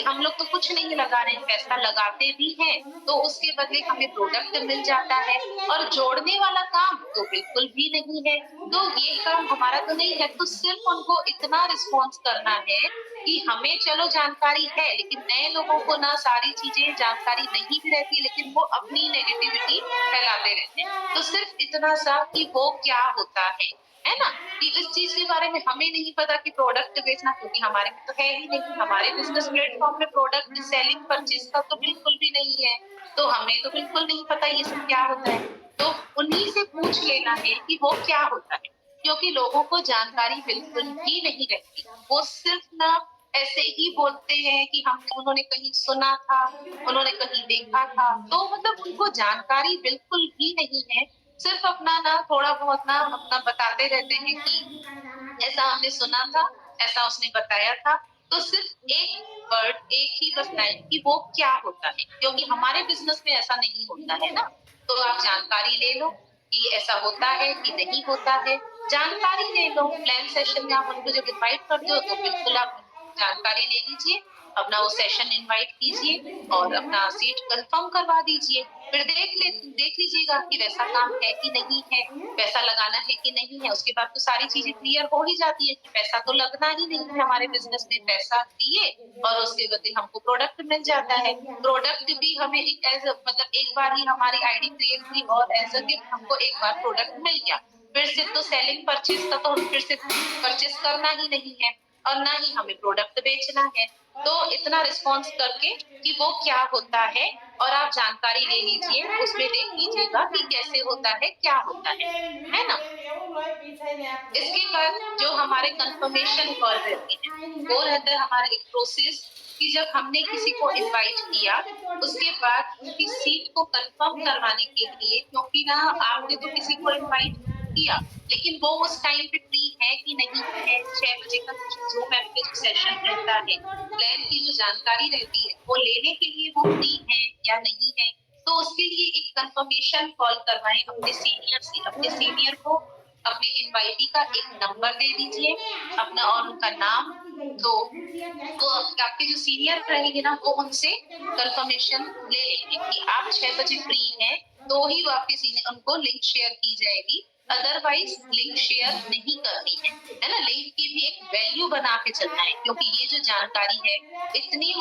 हम लोग तो कुछ नहीं लगा रहे हैं, पैसा लगाते भी हैं तो उसके बदले हमें प्रोडक्ट मिल जाता है, और जोड़ने वाला काम तो बिल्कुल भी नहीं है। तो ये काम हमारा तो नहीं है, तो सिर्फ उनको इतना रिस्पॉन्स करना है कि हमें चलो जानकारी है, लेकिन नए लोगों को ना सारी चीजें जानकारी नहीं भी रहती, लेकिन वो अपनी नेगेटिविटी फैलाते रहते हैं। तो सिर्फ इतना सा कि वो क्या होता है ना? कि इस चीज के बारे में हमें नहीं पता कि प्रोडक्ट बेचना, क्योंकि हमारे में तो है ही नहीं, हमारे बिजनेस प्लेटफॉर्म में प्रोडक्ट सेलिंग परचेज का तो बिल्कुल भी नहीं है, तो हमें तो बिल्कुल नहीं पता ये सब क्या होता है। तो उन्हीं से पूछ लेना है कि वो क्या होता है, क्योंकि लोगों को जानकारी बिल्कुल ही नहीं रहती। वो सिर्फ ना ऐसे ही बोलते हैं कि हम उन्होंने कहीं सुना था, उन्होंने कहीं देखा था, तो मतलब उनको जानकारी बिल्कुल भी नहीं है। सिर्फ अपना ना थोड़ा बहुत ना अपना बताते रहते हैं कि ऐसा हमने सुना था, ऐसा उसने बताया था। तो सिर्फ एक वर्ड, एक ही बस लाइन कि वो क्या होता है, क्योंकि हमारे बिज़नेस में ऐसा नहीं होता है ना। तो आप जानकारी ले लो कि ऐसा होता है कि नहीं होता है। जानकारी ले लो, प्लान सेशन में आप उनको जब इनवाइट करते हो तो बिल्कुल आप जानकारी ले लीजिए, अपना वो सेशन इनवाइट कीजिए और अपना सीट कंफर्म करवा दीजिए। फिर देख लीजिएगा कि वैसा काम है कि नहीं है, पैसा लगाना है कि नहीं है। उसके बाद तो सारी चीजें क्लियर हो ही जाती है कि पैसा तो लगना ही नहीं है हमारे बिजनेस में, पैसा दिए और उसके बदले हमको प्रोडक्ट मिल जाता है। प्रोडक्ट भी हमें एक एज मतलब एक बार ही हमारी आईडी क्रिएट हुई और एज अ गिफ्ट हमको एक बार प्रोडक्ट मिल गया। फिर से तो सेलिंग परचेज का तो हम फिर से परचेज करना ही नहीं है, और ना ही हमें प्रोडक्ट बेचना है। तो इतना रिस्पॉन्स करके कि वो क्या होता है, और आप जानकारी ले लीजिए, उसमें देख लीजिएगा कि कैसे होता है, क्या होता है ना? इसके बाद जो हमारे कंफर्मेशन कॉल रहते हैं, वो रहता है हमारा एक प्रोसेस कि जब हमने किसी को इनवाइट किया, उसके बाद उनकी सीट को कंफर्म करवाने के लिए, क्योंकि ना आपने तो किसी को इनवाइट किया, लेकिन वो उस टाइम पे फ्री है कि नहीं है, 6 बजे का ज़ूम ऐप पे जो सेशन रहता है, प्लान की जो जानकारी रहती है, वो लेने के लिए वो फ्री है या नहीं है। तो उसके लिए एक कंफर्मेशन कॉल करवाएँ अपने सीनियर से, अपने सीनियर को अपने इनवाइटी का एक नंबर दे दीजिए, अपना और उनका नाम। तो वो आपके जो सीनियर रहेंगे ना, वो उनसे कंफर्मेशन ले लेंगे कि आप 6 बजे फ्री हैं, तो ही वो आपके सीनियर उनको लिंक शेयर की जाएगी। अदरवाइज लिंक शेयर नहीं करनी है ना? लिंक की भी एक वैल्यू बना के चलना है, क्योंकि ये जो जानकारी है इतनी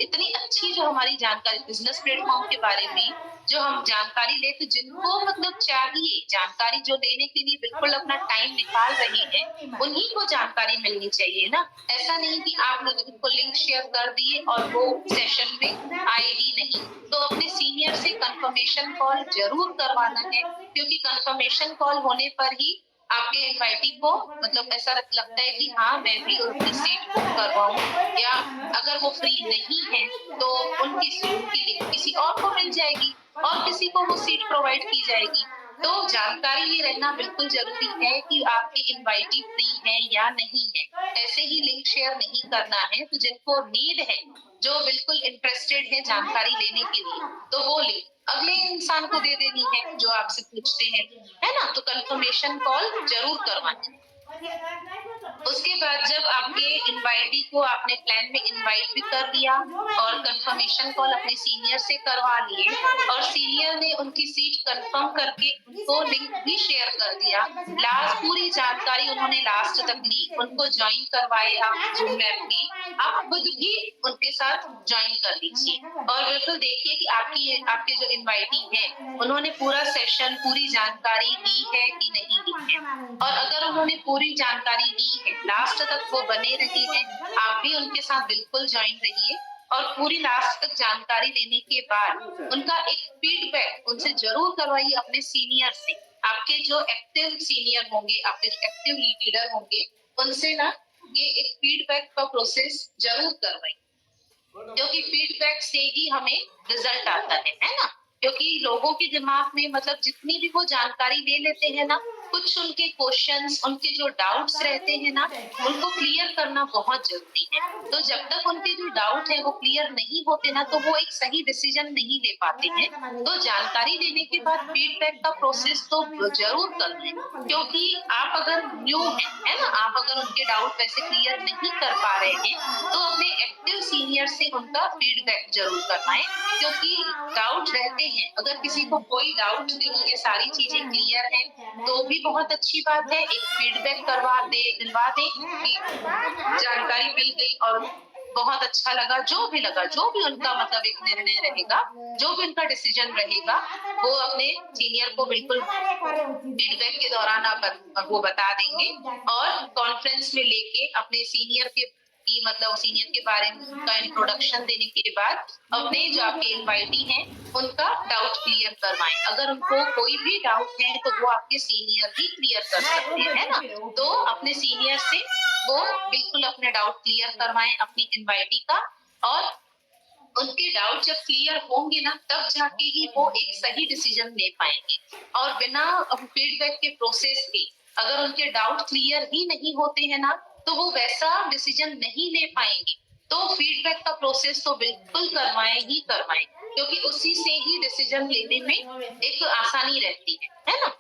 इतनी अच्छी जो हमारी जानकारी बिजनेस प्लेटफॉर्म के बारे में जो हम जानकारी ले, तो जिनको मतलब चाहिए जानकारी, जो लेने के लिए बिल्कुल अपना टाइम निकाल रही है, उन्हीं को जानकारी मिलनी चाहिए ना। ऐसा नहीं कि आप लोग उनको लिंक शेयर कर दिए और वो सेशन में आए ही नहीं। तो अपने सीनियर से कंफर्मेशन कॉल जरूर करवाना है, क्योंकि कंफर्मेशन कॉल होने पर ही आपके इनवाइटी को मतलब ऐसा लगता है कि हाँ मैं भी अपनी सीट बुक करवाऊं, या अगर वो फ्री नहीं है तो उनकी लिंक किसी और को मिल जाएगी और किसी को वो सीट प्रोवाइड की जाएगी। तो जानकारी ये रहना बिल्कुल जरूरी है कि आपके इनवाइटी फ्री है या नहीं है। ऐसे ही लिंक शेयर नहीं करना है। तो जिनको नीड है, जो बिल्कुल इंटरेस्टेड है जानकारी लेने के लिए, तो वो लिंक अगले इंसान को दे देनी है जो आपसे पूछते हैं, है ना? तो कंफर्मेशन कॉल जरूर करवानी। उसके बाद जब आपके इनवाइटी को आपने प्लान में इनवाइट भी कर दिया और कंफर्मेशन कॉल अपने सीनियर से करवा लिए, और सीनियर ने उनकी सीट कंफर्म करके उनको लिंक भी शेयर कर दिया, लास्ट पूरी जानकारी उन्होंने लास्ट तक ली, उनको ज्वाइन करवाए आप जूम ऐप में, आप खुद भी उनके साथ ज्वाइन कर लीजिए और बिल्कुल देखिए कि आपके जो इनवाइटी है उन्होंने पूरा सेशन पूरी जानकारी दी है कि नहीं दी है। और अगर उन्होंने पूरी जानकारी दी है, लास्ट तक वो बने रहे हैं, आप भी उनके साथ बिल्कुल ज्वाइन रहिए, और पूरी लास्ट तक जानकारी लेने के बाद उनका एक फीडबैक उनसे जरूर करवाइए अपने सीनियर से। आपके जो एक्टिव सीनियर होंगे, आपके जो एक्टिव लीडर होंगे, उनसे ना ये एक फीडबैक का प्रोसेस जरूर करवाइए, क्योंकि फीडबैक से ही हमें रिजल्ट आता है ना? क्योंकि लोगों के दिमाग में मतलब जितनी भी वो जानकारी ले लेते हैं ना, कुछ उनके क्वेश्चंस, उनके जो डाउट्स रहते हैं ना, उनको क्लियर करना बहुत जरूरी है। तो जब तक उनके जो डाउट है वो क्लियर नहीं होते ना, तो वो एक सही डिसीजन नहीं ले पाते हैं। तो जानकारी लेने के बाद फीडबैक का प्रोसेस तो जरूर करना है, क्योंकि आप अगर न्यू है ना, आप अगर उनके डाउट वैसे क्लियर नहीं कर पा रहे हैं, तो अपने एक्टिव सीनियर से उनका फीडबैक जरूर करवाएं, क्योंकि डाउट रहते हैं। अगर किसी को कोई डाउट नहीं है, सारी चीजें क्लियर हैं, तो भी बहुत अच्छी बात है। एक फीडबैक दिलवा दे कि जानकारी मिल गई और बहुत अच्छा लगा, जो भी लगा, जो भी उनका मतलब एक निर्णय रहेगा, जो भी उनका डिसीजन रहेगा, वो अपने सीनियर को बिल्कुल फीडबैक के दौरान आप वो बता देंगे। और कॉन्फ्रेंस में लेके अपने सीनियर की मतलब सीनियर के बारे में उनका इंट्रोडक्शन देने के बाद अपने जो आपके इनवाइटी हैं उनका डाउट क्लियर करवाएं। अगर उनको कोई भी डाउट है तो वो आपके सीनियर ही क्लियर कर सकते हैं ना, तो अपने सीनियर से वो बिल्कुल अपने डाउट क्लियर करवाएं अपनी इनवाइटी का। और उनके डाउट जब क्लियर होंगे ना, तब जाके ही वो एक सही डिसीजन ले पाएंगे। और बिना फीडबैक के प्रोसेस के अगर उनके डाउट क्लियर ही नहीं होते हैं ना, तो वो वैसा डिसीजन नहीं ले पाएंगे। तो फीडबैक का प्रोसेस तो बिल्कुल करवाएं ही करवाएं, क्योंकि उसी से ही डिसीजन लेने में एक आसानी रहती है ना।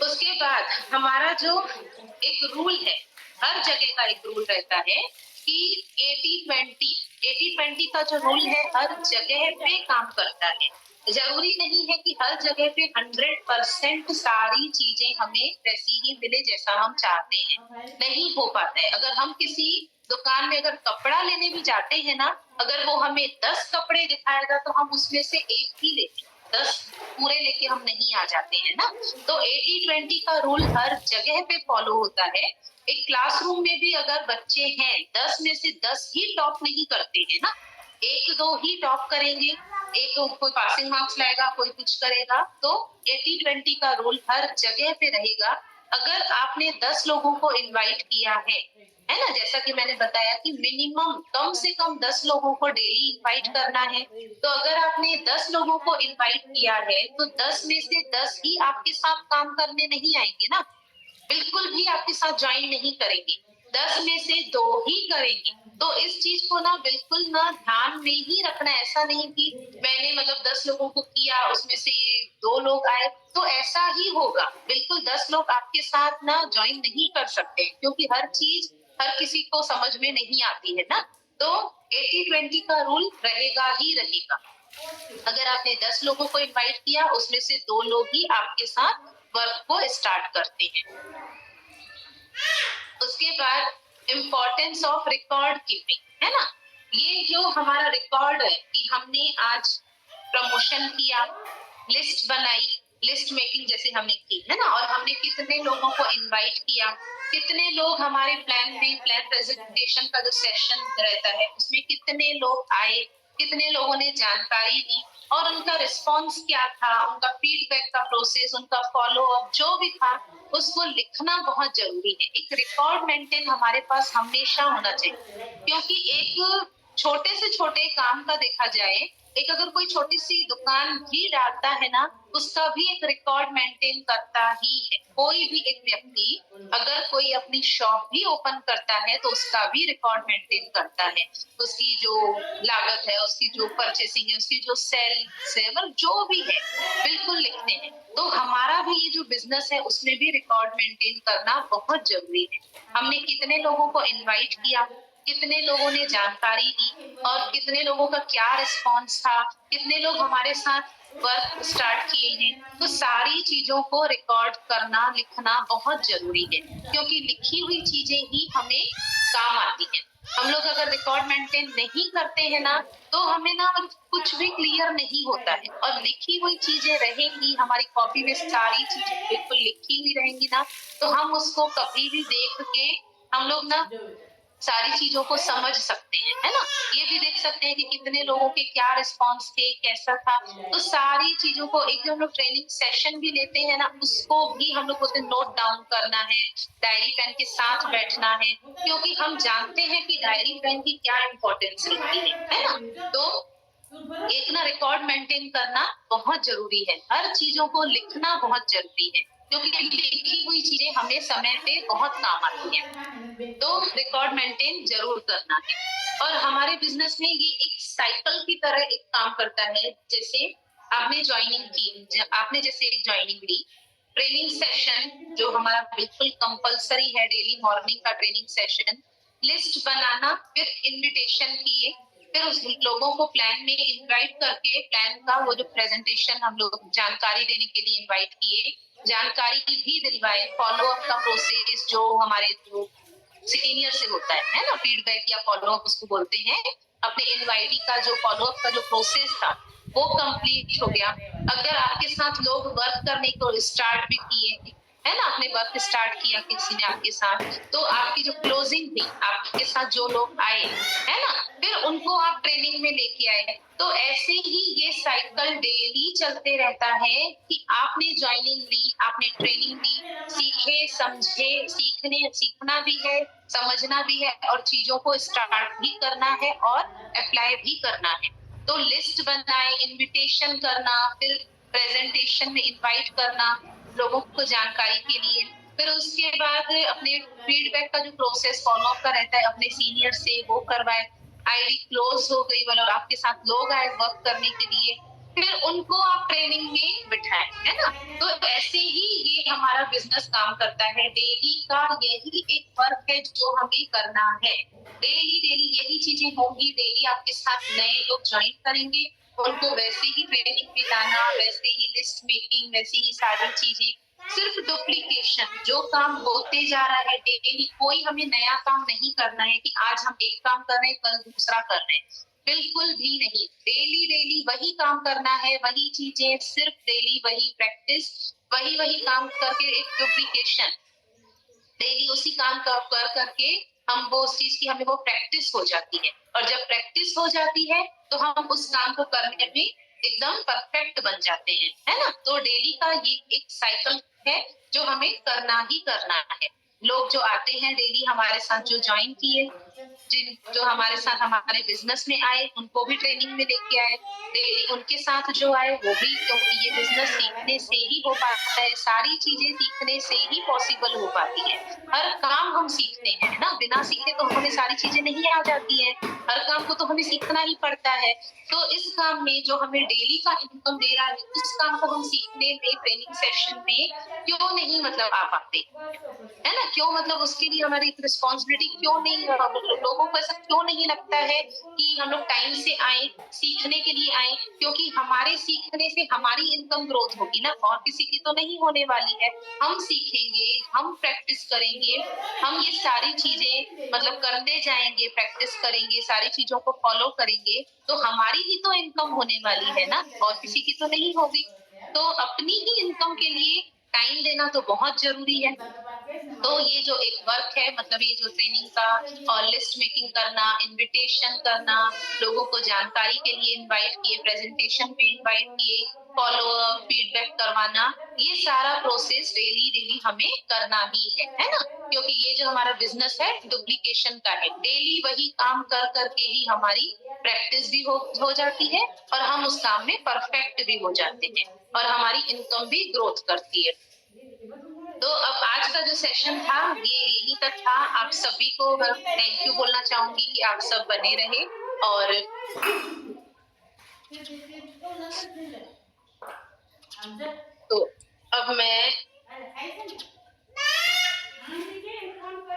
उसके बाद हमारा जो एक रूल है, हर जगह का एक रूल रहता है कि 80-20 का जो रूल है हर जगह पे काम करता है। जरूरी नहीं है कि हर जगह पे 100% सारी चीजें हमें वैसी ही मिले जैसा हम चाहते हैं, नहीं हो पाता है। अगर हम किसी दुकान में अगर कपड़ा लेने भी जाते हैं ना, अगर वो हमें 10 कपड़े दिखाएगा तो हम उसमें से एक ही लेते हैं, 10 पूरे लेके हम नहीं आ जाते हैं ना। तो 80-20 का रूल हर जगह पे फॉलो होता है। एक क्लासरूम में भी अगर बच्चे हैं, 10 में से 10 ही टॉप नहीं करते हैं ना, 1-2 ही टॉप करेंगे, एक कोई पासिंग मार्क्स लाएगा, कोई कुछ करेगा। तो 80-20 का रूल हर जगह पे रहेगा। अगर आपने 10 लोगों को इनवाइट किया है ना, जैसा कि मैंने बताया कि मिनिमम कम से कम 10 लोगों को डेली इनवाइट करना है। तो अगर आपने 10 लोगों को इनवाइट किया है, तो 10 में से 10 ही आपके साथ काम करने नहीं आएंगे ना, बिल्कुल भी आपके साथ ज्वाइन नहीं करेंगे, 10 में से 2 ही करेंगे। तो इस चीज को ना बिल्कुल ना ध्यान में ही रखना है। ऐसा नहीं कि मैंने मतलब 10 लोगों को किया, उसमें से 2 लोग आए, तो ऐसा ही होगा। बिल्कुल 10 लोग आपके साथ ना ज्वाइन नहीं कर सकते, क्योंकि हर चीज हर किसी को समझ में नहीं आती है ना। तो 80-20 का रूल रहेगा ही रहेगा। अगर आपने 10 लोगों को इनवाइट किया, उसमें से 2 लोग ही आपके साथ वर्क को स्टार्ट करते हैं। उसके बाद इम्पोर्टेंस ऑफ रिकॉर्ड कीपिंग है ना। ये जो हमारा रिकॉर्ड है कि हमने आज प्रमोशन किया, लिस्ट बनाई, लिस्ट मेकिंग जैसे हमने की है ना, और हमने कितने लोगों को इनवाइट किया, कितने लोग हमारे प्लान प्रेजेंटेशन का जो सेशन रहता है उसमें कितने लोग आए, कितने लोगों ने जानकारी दी और उनका रिस्पॉन्स क्या था, उनका फीडबैक का प्रोसेस, उनका फॉलो अप जो भी था, उसको लिखना बहुत जरूरी है। एक रिकॉर्ड मेंटेन हमारे पास हमेशा होना चाहिए, क्योंकि एक छोटे से छोटे काम का देखा जाए, एक अगर कोई छोटी सी दुकान भी डालता है ना, उसका भी एक रिकॉर्ड मेंटेन करता ही है। कोई भी एक व्यक्ति अगर कोई अपनी शॉप भी ओपन करता है तो उसका भी रिकॉर्ड मेंटेन करता है। उसकी जो लागत है, उसकी जो परचेसिंग है, उसकी जो सेल है, मतलब जो भी है बिल्कुल लिखते हैं। तो हमारा भी ये जो बिजनेस है उसमें भी रिकॉर्ड मेंटेन करना बहुत जरूरी है। हमने कितने लोगों को इनवाइट किया, कितने लोगों ने जानकारी दी और कितने लोगों का क्या रिस्पॉन्स था, कितने लोग हमारे साथ वर्क स्टार्ट किए हैं। तो सारी चीजों को रिकॉर्ड करना, लिखना बहुत जरूरी है, क्योंकि लिखी हुई चीजें ही हमें काम आती है। हम लोग अगर रिकॉर्ड मेंटेन नहीं करते हैं ना, तो हमें ना कुछ भी क्लियर नहीं होता है। और लिखी हुई चीजें रहेंगी, हमारी कॉपी में सारी चीजें बिल्कुल लिखी हुई रहेंगी ना, तो हम उसको कभी भी देख के हम लोग ना सारी चीजों को समझ सकते हैं, है ना। ये भी देख सकते हैं कि कितने लोगों के क्या रिस्पॉन्स थे, कैसा था। तो सारी चीजों को एक जो हम लोग ट्रेनिंग सेशन भी लेते हैं ना, उसको भी हम लोग उसे नोट डाउन करना है, डायरी पेन के साथ बैठना है, क्योंकि हम जानते हैं कि डायरी पेन की क्या इम्पोर्टेंस रहती है ना। तो एक ना रिकॉर्ड मेंटेन करना बहुत जरूरी है, हर चीजों को लिखना बहुत जरूरी है। क्योंकि लिखी हुई चीजें हमें समय पे बहुत काम आती है। तो रिकॉर्ड मेंटेन जरूर करना है। और हमारे बिजनेस में ये एक साइकिल की तरह एक काम करता है। जैसे आपने ज्वाइनिंग की, आपने जैसे एक ज्वाइनिंग ली, ट्रेनिंग सेशन जो हमारा बिल्कुल कंपलसरी है, डेली मॉर्निंग का ट्रेनिंग सेशन, लिस्ट बनाना, फिर इनविटेशन किए, फिर उस लोगों को प्लान में इनवाइट करके प्लान का वो जो प्रेजेंटेशन हम लोग जानकारी देने के लिए इनवाइट किए, जानकारी भी दिलवाए, फॉलो अप का प्रोसेस जो हमारे जो सीनियर से होता है ना, फीडबैक या फॉलो अप उसको बोलते हैं, अपने इनवाइटी का जो फॉलो अप का जो प्रोसेस था वो कंप्लीट हो गया। अगर आपके साथ लोग वर्क करने को स्टार्ट भी किए, है ना, आपने वर्क स्टार्ट किया किसी ने आपके साथ, तो आपकी जो क्लोजिंग थी, आपके साथ जो लोग आए, है ना, फिर उनको आप ट्रेनिंग में लेके आए। तो ऐसे ही ये साइकिल डेली चलते रहता है कि आपने ज्वाइनिंग ली, आपने ट्रेनिंग ली, सीखे समझे, सीखना भी है, समझना भी है, और चीजों को स्टार्ट भी करना है और अप्लाई भी करना है। तो लिस्ट बनाए, इनविटेशन करना, फिर प्रेजेंटेशन में इनवाइट करना लोगों को जानकारी के लिए, फिर उसके बाद अपने फीडबैक का जो प्रोसेस फॉलो अप का रहता है अपने सीनियर से, वो करवाए। आईडी क्लोज हो गई, मतलब आपके साथ लोग आए वर्क करने के लिए, फिर उनको आप ट्रेनिंग में बिठाएं, है ना। तो ऐसे ही ये हमारा बिजनेस काम करता है। डेली का यही एक वर्क है जो हमें करना है। डेली डेली यही चीजें होंगी। डेली आपके साथ नए लोग ज्वाइन करेंगे, उनको वैसे ही ट्रेनिंग में लाना, वैसे ही लिस्ट मेकिंग, वैसे ही सारी चीजें, सिर्फ डुप्लीकेशन जो काम होते जा रहा है डेली। कोई हमें नया काम नहीं करना है कि आज हम एक काम कर रहे हैं कल दूसरा कर रहे हैं, बिल्कुल भी नहीं। डेली डेली वही काम करना है, वही चीजें, सिर्फ डेली वही प्रैक्टिस, वही वही काम करके एक डुप्लीकेशन, डेली उसी काम कर करके हम वो उस चीज की हमें वो प्रैक्टिस हो जाती है। और जब प्रैक्टिस हो जाती है तो हम उस काम को करने में एकदम परफेक्ट बन जाते हैं, है ना। तो डेली का ये एक साइकिल है जो हमें करना ही करना है। लोग जो आते हैं डेली हमारे साथ, जो ज्वाइन किए, जिन जो हमारे साथ हमारे बिजनेस में आए, उनको भी ट्रेनिंग में लेके आए। डेली उनके साथ जो आए वो भी, क्योंकि ये बिजनेस सीखने से ही हो पाता है, सारी चीजें सीखने से ही पॉसिबल हो पाती है। हर काम हम सीखते हैं ना, बिना सीखे तो हमें सारी चीजें नहीं आ जाती है। हर काम को तो हमें सीखना ही पड़ता है। तो इस काम में जो हमें डेली का इनकम दे रहा है, उस काम को हम सीखने में ट्रेनिंग सेशन में क्यों नहीं मतलब आ पाते, है ना। क्यों मतलब उसके लिए हमारी रिस्पॉन्सिबिलिटी क्यों नहीं, लोगों को ऐसा क्यों नहीं लगता है कि हम लोग टाइम से आए, सीखने के लिए आए। क्योंकि हमारे सीखने से हमारी इनकम ग्रोथ होगी ना, और किसी की तो नहीं होने वाली है। हम सीखेंगे, हम प्रैक्टिस करेंगे, हम ये सारी चीजें मतलब करते जाएंगे, प्रैक्टिस करेंगे, सारी चीजों को फॉलो करेंगे, तो हमारी ही तो इनकम होने वाली है ना, और किसी की तो नहीं होगी। तो अपनी ही इनकम के लिए टाइम देना तो बहुत जरूरी है। तो ये जो एक वर्क है, मतलब ये जो ट्रेनिंग का और लिस्ट मेकिंग करना, इनविटेशन करना, लोगों को जानकारी के लिए इनवाइट किए, प्रेजेंटेशन पे इनवाइट किए, फॉलो अप, फीडबैक करवाना, ये सारा प्रोसेस डेली डेली हमें करना ही है ना। क्योंकि ये जो हमारा बिजनेस है डुप्लीकेशन का है, डेली वही काम कर करके ही हमारी प्रैक्टिस भी हो जाती है, और हम उस काम में परफेक्ट भी हो जाते हैं, और हमारी इनकम भी ग्रोथ करती है। तो अब आज का जो सेशन था ये यही तक था। आप सभी को मैं थैंक यू बोलना चाहूंगी कि आप सब बने रहे। और तो अब मैं,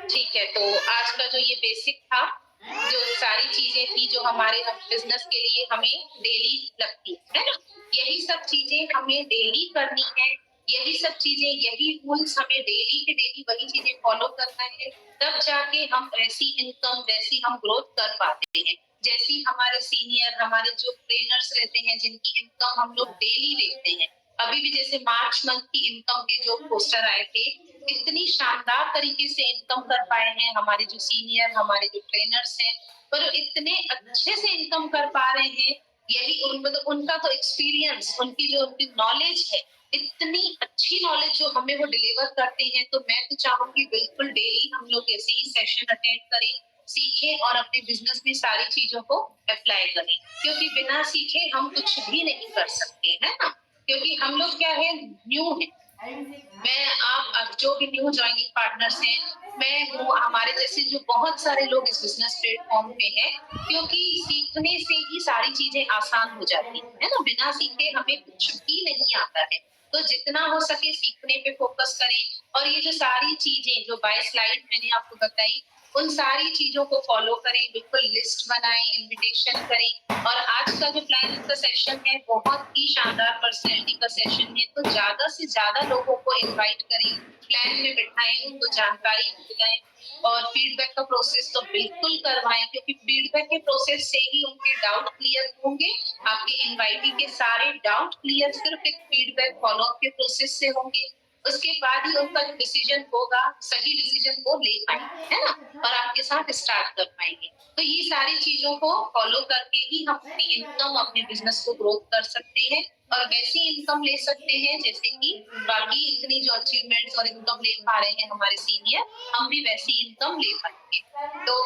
ठीक है, तो आज का जो ये बेसिक था, जो सारी चीजें थी जो हमारे बिजनेस के लिए हमें डेली लगती है ना, यही सब चीजें हमें डेली करनी है। यही सब चीजें, यही रूल्स हमें डेली के डेली वही चीजें फॉलो करना है, तब जाके हम ऐसी इनकम, वैसी हम ग्रोथ कर पाते हैं। जैसी हमारे सीनियर, हमारे जो ट्रेनर्स रहते हैं, जिनकी इनकम हम लोग डेली देखते हैं, अभी भी जैसे मार्च मंथ की इनकम के जो पोस्टर आए थे, इतनी शानदार तरीके से इनकम कर पाए हैं हमारे जो सीनियर, हमारे जो ट्रेनर्स हैं, पर इतने अच्छे से इनकम कर पा रहे हैं। यही मतलब उनका तो एक्सपीरियंस, उनकी जो उनकी नॉलेज है, इतनी अच्छी नॉलेज जो हमें वो डिलीवर करते हैं। तो मैं तो चाहूंगी बिल्कुल डेली हम लोग ऐसे ही सेशन अटेंड करें, सीखें, और अपने बिजनेस में सारी चीजों को अप्लाई करें। क्योंकि बिना सीखे हम कुछ भी नहीं कर सकते, है ना। क्योंकि हम लोग क्या है, न्यू है, मैं आप अब जो भी न्यू ज्वाइनिंग पार्टनर्स हैं, मैं हूँ, हमारे जैसे जो बहुत सारे लोग इस बिजनेस प्लेटफॉर्म पे हैं, क्योंकि सीखने से ही सारी चीजें आसान हो जाती है ना। बिना सीखे हमें कुछ भी नहीं आता है। तो जितना हो सके सीखने पे फोकस करें, और ये जो सारी चीजें जो बाय स्लाइड मैंने आपको बताई, उन सारी चीजों को फॉलो करें, बिल्कुल लिस्ट बनाएं, इनविटेशन करें। और आज का जो प्लानिंग का सेशन है बहुत ही शानदार पर्सनैलिटी का सेशन है, तो ज्यादा से ज्यादा लोगों को इनवाइट करें, प्लान में बिठाएं, उनको जानकारी दिलाएं, और फीडबैक का प्रोसेस तो बिल्कुल करवाएं, क्योंकि फीडबैक के प्रोसेस से ही उनके डाउट क्लियर होंगे। आपके इनवाइटी के सारे डाउट क्लियर सिर्फ एक फीडबैक फॉलो अप के प्रोसेस से होंगे। उसके बाद ही उनका डिसीजन होगा, सही डिसीजन वो ले पाएंगे, है ना, और आपके साथ स्टार्ट कर पाएंगे। तो ये सारी चीजों को फॉलो करके ही हम अपनी इनकम, अपने बिजनेस को ग्रोथ कर सकते हैं, और वैसी इनकम ले सकते हैं जैसे कि बाकी इतनी जो अचीवमेंट्स और इनकम ले पा रहे हैं हमारे सीनियर, हम भी वैसी इनकम ले पाएंगे। तो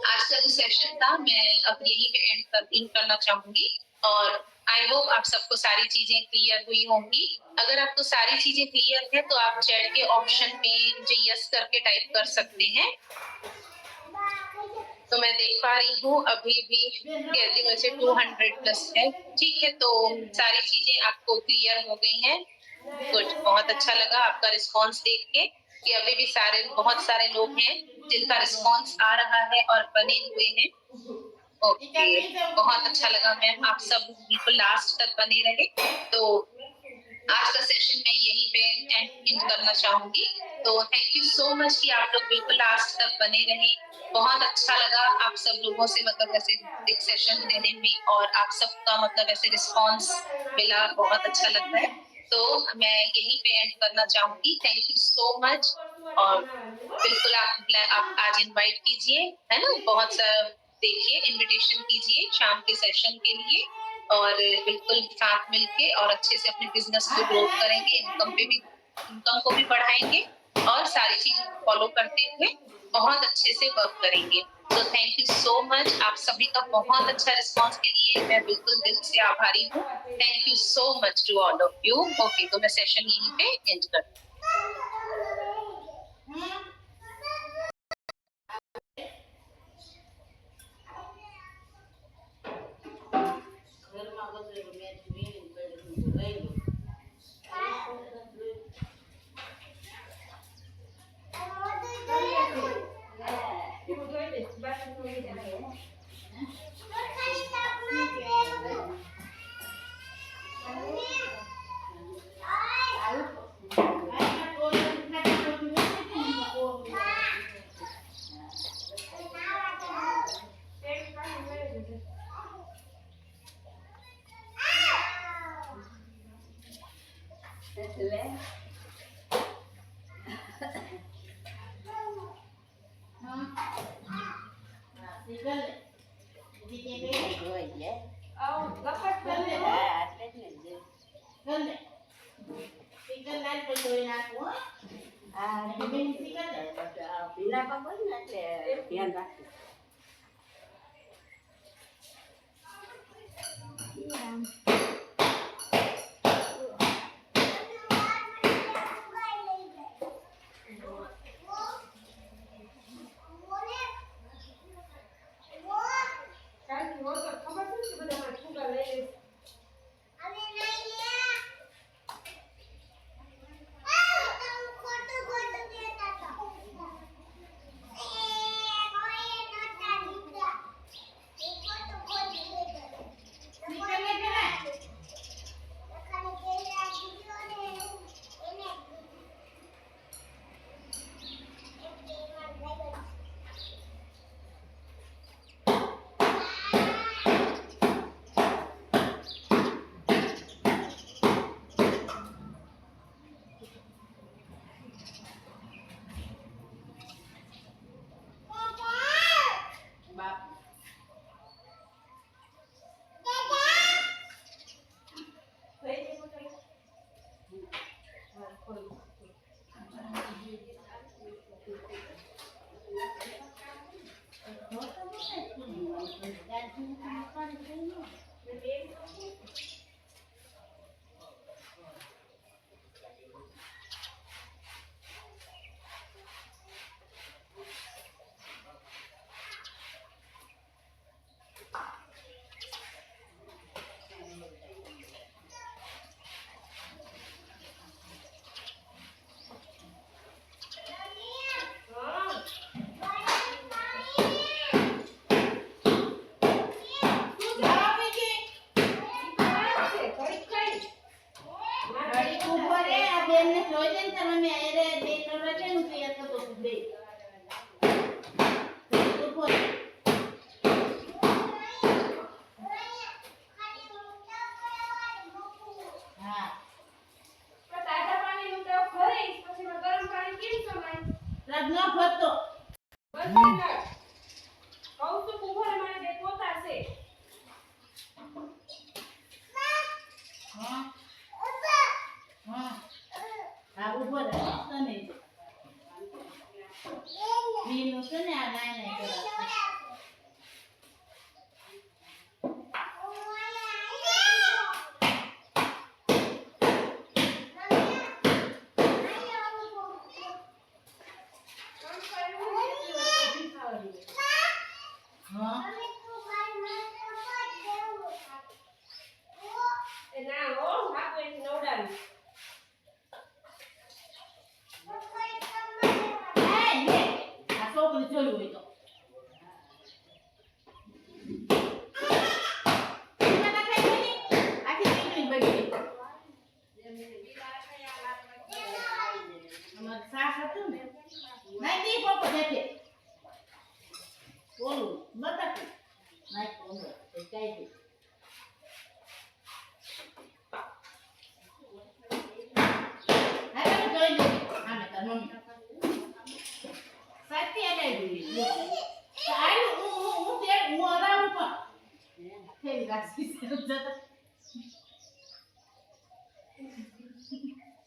आज का जो सेशन था मैं अब यहीं पे एंड करना चाहूंगी, और आई होप आप सबको सारी चीजें क्लियर हुई होंगी। अगर आपको सारी चीजें क्लियर है तो आप चैट के ऑप्शन में मुझे यस करके टाइप कर सकते हैं। तो मैं देख पा रही हूँ अभी भी वैसे 200 प्लस है। ठीक है, तो सारी चीजें आपको क्लियर हो गई हैं। गुड, बहुत अच्छा लगा आपका रिस्पांस देख के कि अभी भी बहुत सारे लोग हैं जिनका रिस्पांस आ रहा है और बने हुए हैं। ओके, बहुत अच्छा लगा मैम, आप सब बिल्कुल लास्ट तक बने रहे। तो आज का सेशन मैं यहीं पे एंड करना चाहूंगी। तो थैंक यू सो मच कि आप लोग बिल्कुल लास्ट तक बने रहे। बहुत अच्छा लगा आप सब लोगों से, मतलब ऐसे एक सेशन देने में, और आप सबका मतलब ऐसे रिस्पांस मिला, बहुत अच्छा लगता है। तो मैं यहीं पे एंड करना चाहूंगी। Thank you so much. और बिल्कुल आप आज इनवाइट कीजिए, है ना, बहुत सा देखिए, इनविटेशन कीजिए शाम के सेशन के लिए, और बिल्कुल साथ मिलके और अच्छे से अपने बिजनेस को ग्रो करेंगे, इनकम को भी बढ़ाएंगे, और सारी चीजों को फॉलो करते हुए बहुत अच्छे से वर्क करेंगे। तो थैंक यू सो मच, आप सभी का बहुत अच्छा रिस्पांस के लिए मैं बिल्कुल दिल से आभारी हूँ। Thank you so much to all of you. Okay, तो मैं सेशन यहीं पे एंड करती हूँ।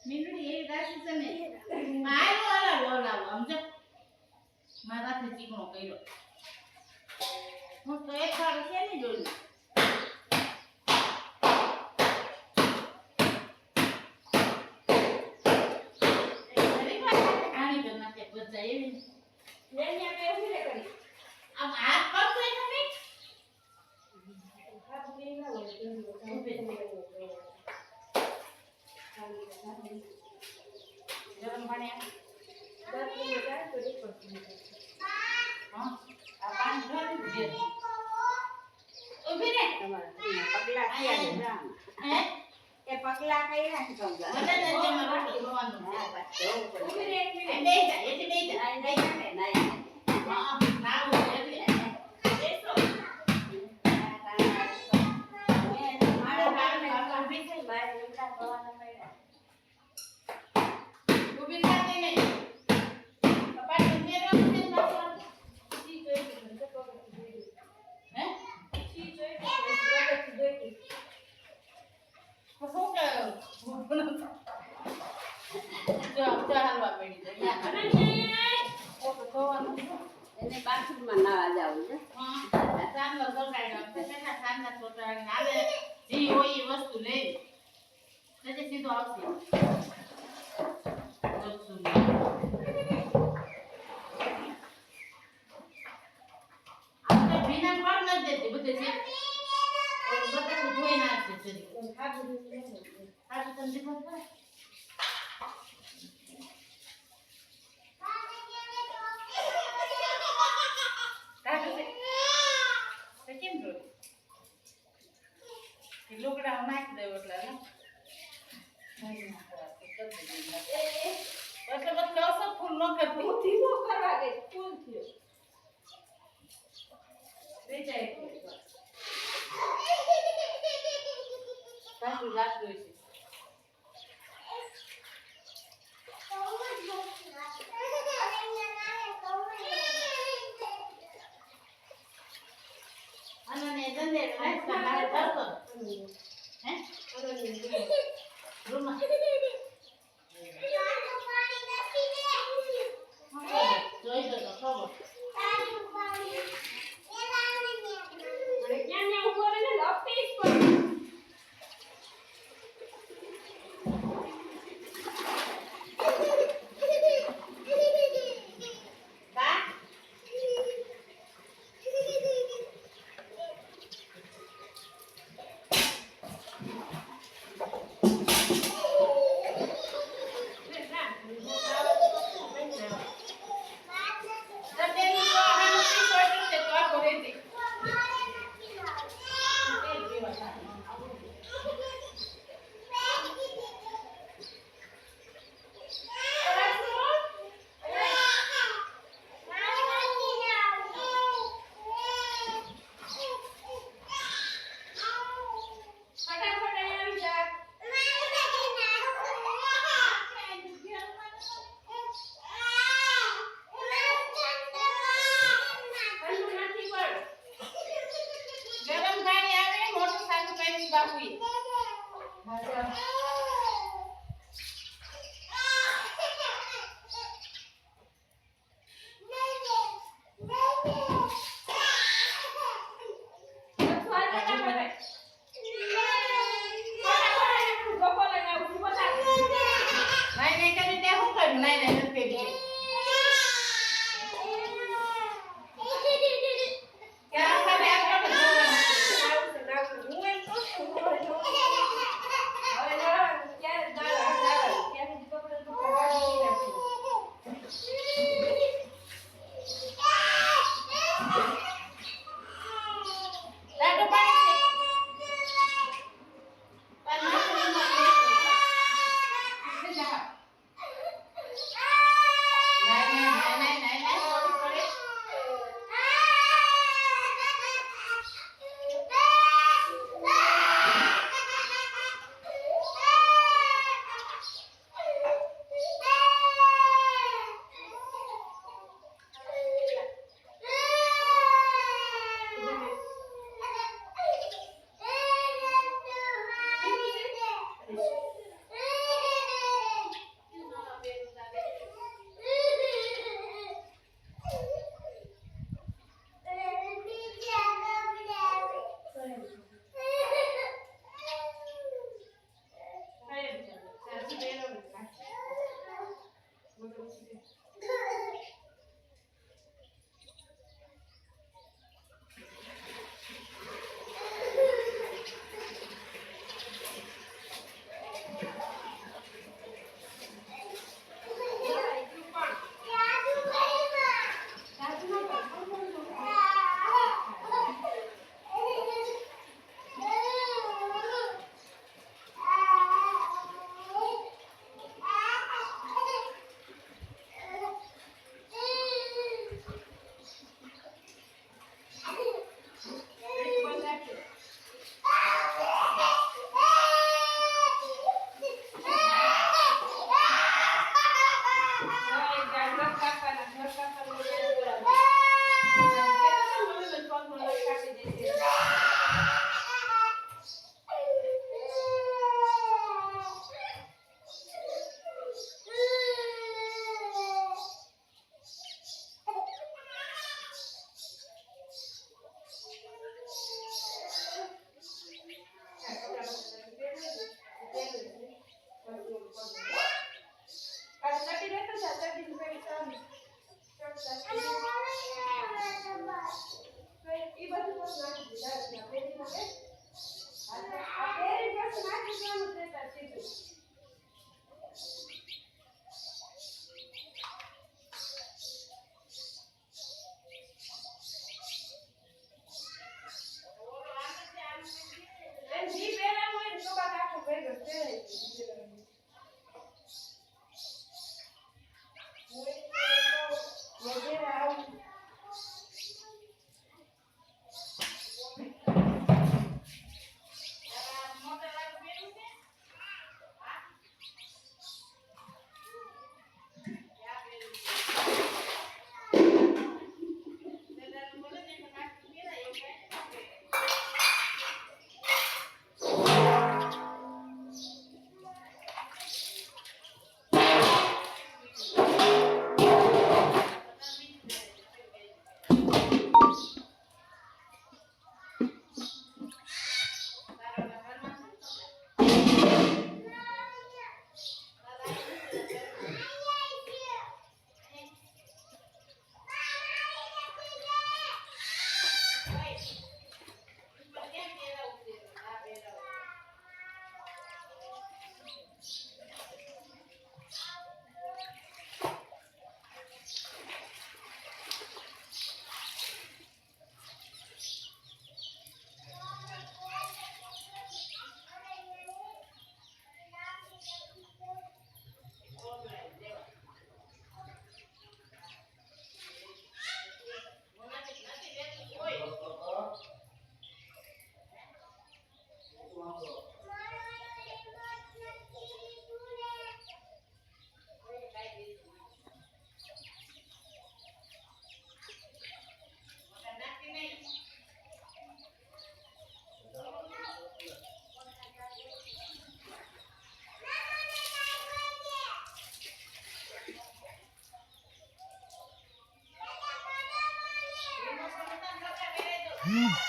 મીંડુડી એવી રાશિ છે ને મારો અલા બોલાવો સમજો મારાથી ચીકણો કર્યો હું તો એક વાર છે ને જોયું આની તો નાખે બધા એવી ને કેવું રે કરી આમ હાથ પગ છે ગરમ પાણી આ પાણી ભરી દે ઉભી રે પગલા કર્યા હે એ પગલા કર્યા છે બધા નજરમાં રોટલી ખવાનું ઉભી રે એક મિનિટ બે જા એટલે બે જા નહીં હા ખાવું એટલે બેસો મારે ભાઈને ઉભી થઈ મારે લીમડા ખાવાના પડ્યા ઉભી થાતી નહીં પપ્પા મેરો છે ના સી જોઈ હે સી જોઈ જોઈ શું કે હાલવા પડી એને બાથરૂમમાં નાવા જાવું છે સાંજનો સોટાડ્યો કેટલા સાંજના સોટાડીને આવે જી હોય એ વસ્તુ લઈ એટલે સીધો આવશે આપણે ભીના પર ન દેતી બધે છે બધા ધોઈ નાખશે શરીર ખાધું તમને દીધો લુગડા નાખી દેવું એટલે એટલે બસ કસો ફૂલ ન કરતી ધીમો કરવા દે ફૂલ થયો વેચાય કાચું લાગતું છે અને ધંધે નાસ્તા મારે કરતો હે રૂમમાં જોઈ દો તો ખબર ક્યાં ને ઉભો રહીને લપટીશ પણ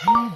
Hmm.